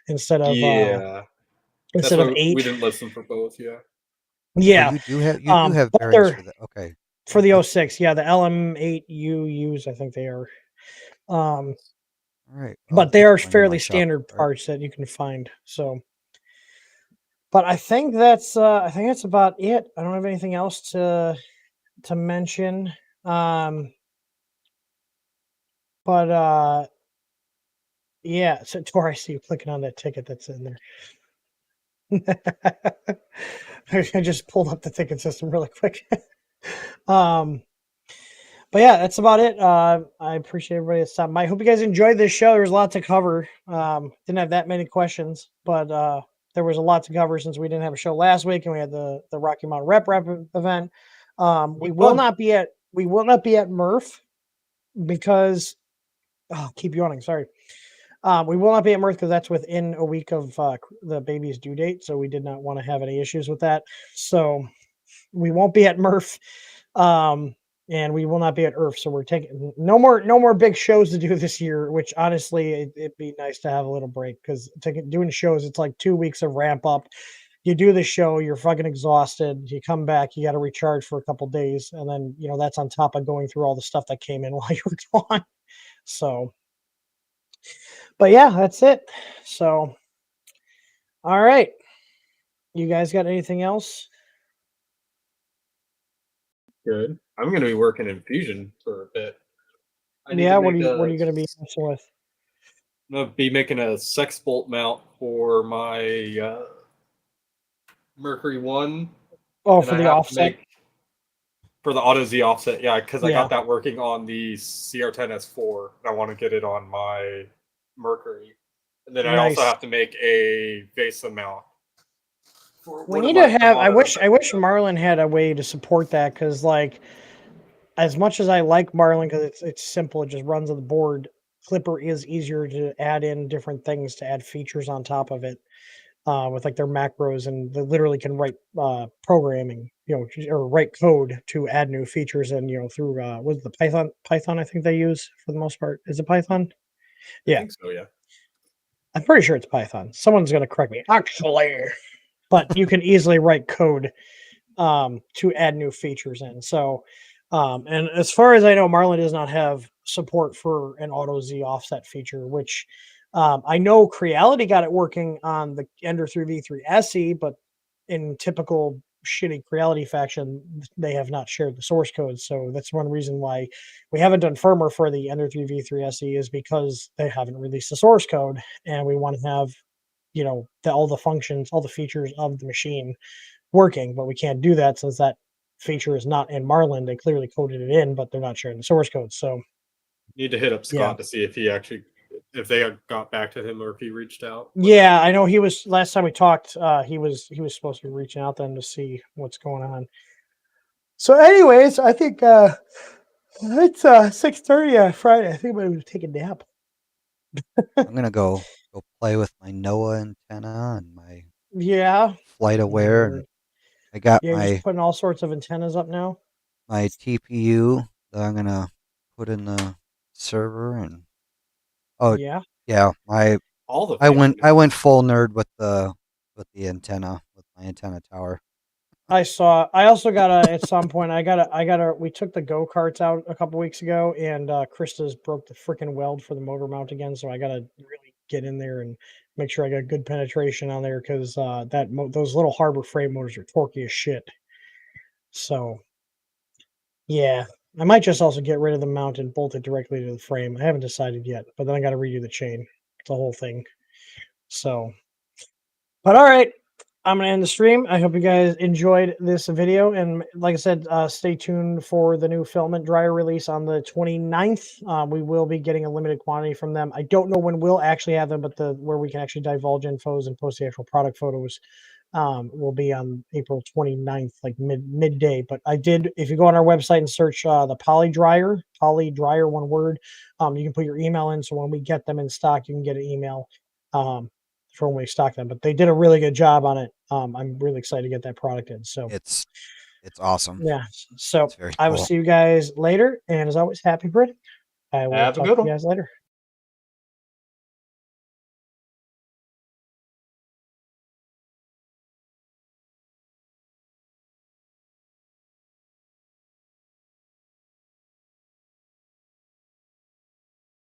instead of That's why we 8. didn't listen for both. Yeah. Yeah, you do have but bearings for that. Okay. For the 06, yeah, the LM8UUs, I think they are. All right. But they are fairly standard parts that you can find. So, but I think that's about it. I don't have anything else to mention. But yeah, so Tor, I see you clicking on that ticket that's in there. I just pulled up the ticket system really quick. But yeah, that's about it. I appreciate everybody that's stopping by. I hope you guys enjoyed this show. There was a lot to cover. Didn't have that many questions, but there was a lot to cover since we didn't have a show last week and we had the Rocky Mountain Rep event. We will not be at Murph because keep yawning. Sorry. We will not be at Murph because that's within a week of the baby's due date, so we did not want to have any issues with that. So we won't be at Murph. And we will not be at Earth, so we're taking no more big shows to do this year. Which honestly, it'd be nice to have a little break because doing shows, it's like 2 weeks of ramp up. You do the show, you're fucking exhausted. You come back, you got to recharge for a couple days, and then that's on top of going through all the stuff that came in while you were gone. So, but yeah, that's it. So, all right, you guys got anything else? Good. I'm going to be working in Fusion for a bit. Yeah, what are you going to be messing with? I'm going to be making a sex bolt mount for my Mercury 1. Oh, for the offset? For the Auto Z offset, yeah, because I got that working on the CR10S4. And I want to get it on my Mercury. And then I also have to make a VESA mount. We need to have. I wish Marlin had a way to support that because, like, as much as I like Marlin because it's simple, it just runs on the board. Clipper is easier to add in different things to add features on top of it with like their macros, and they literally can write programming, or write code to add new features, and through what's the Python I think they use for the most part. Is it Python? Yeah, I think so. Yeah, I'm pretty sure it's Python. Someone's going to correct me. Actually. But you can easily write code to add new features in. So, and as far as I know, Marlin does not have support for an Auto Z offset feature, which I know Creality got it working on the Ender 3 V3 SE, but in typical shitty Creality fashion, they have not shared the source code. So that's one reason why we haven't done firmware for the Ender 3 V3 SE is because they haven't released the source code, and we want to have all the functions, all the features of the machine working, but we can't do that since that feature is not in Marlin. They clearly coded it in, but they're not sharing the source code. So need to hit up Scott to see if if they got back to him or if he reached out. Yeah, I know he was last time we talked. He was supposed to be reaching out to them to see what's going on. So, anyways, I think it's 6:30 Friday. I think I'm going to take a nap. I'm gonna go go play with my NOAA antenna and my Yeah. flight aware. And I got Yeah, you're just putting all sorts of antennas up now. my TPU that I'm gonna put in the server, and Yeah. All the I fancy went full nerd with the antenna, with my antenna tower. I saw. I also got a. At some point, I got a. We took the go karts out a couple weeks ago, and Krista's broke the freaking weld for the motor mount again. So I got to really get in there and make sure I got good penetration on there because those little Harbor Freight motors are torquey as shit. So yeah, I might just also get rid of the mount and bolt it directly to the frame. I haven't decided yet, but then I got to redo the chain, the whole thing. So, but all right. I'm going to end the stream. I hope you guys enjoyed this video. And like I said, stay tuned for the new filament dryer release on the 29th. We will be getting a limited quantity from them. I don't know when we'll actually have them, but where we can actually divulge infos and post the actual product photos will be on April 29th, like midday. But I did, if you go on our website and search the poly dryer, one word, you can put your email in. So when we get them in stock, you can get an email. For when we stock them, but they did a really good job on it. I'm really excited to get that product in. So It's awesome. yeah. So It's very I will cool. see you guys later. And as always, happy Brit. I will Have a talk good to you one. guys later.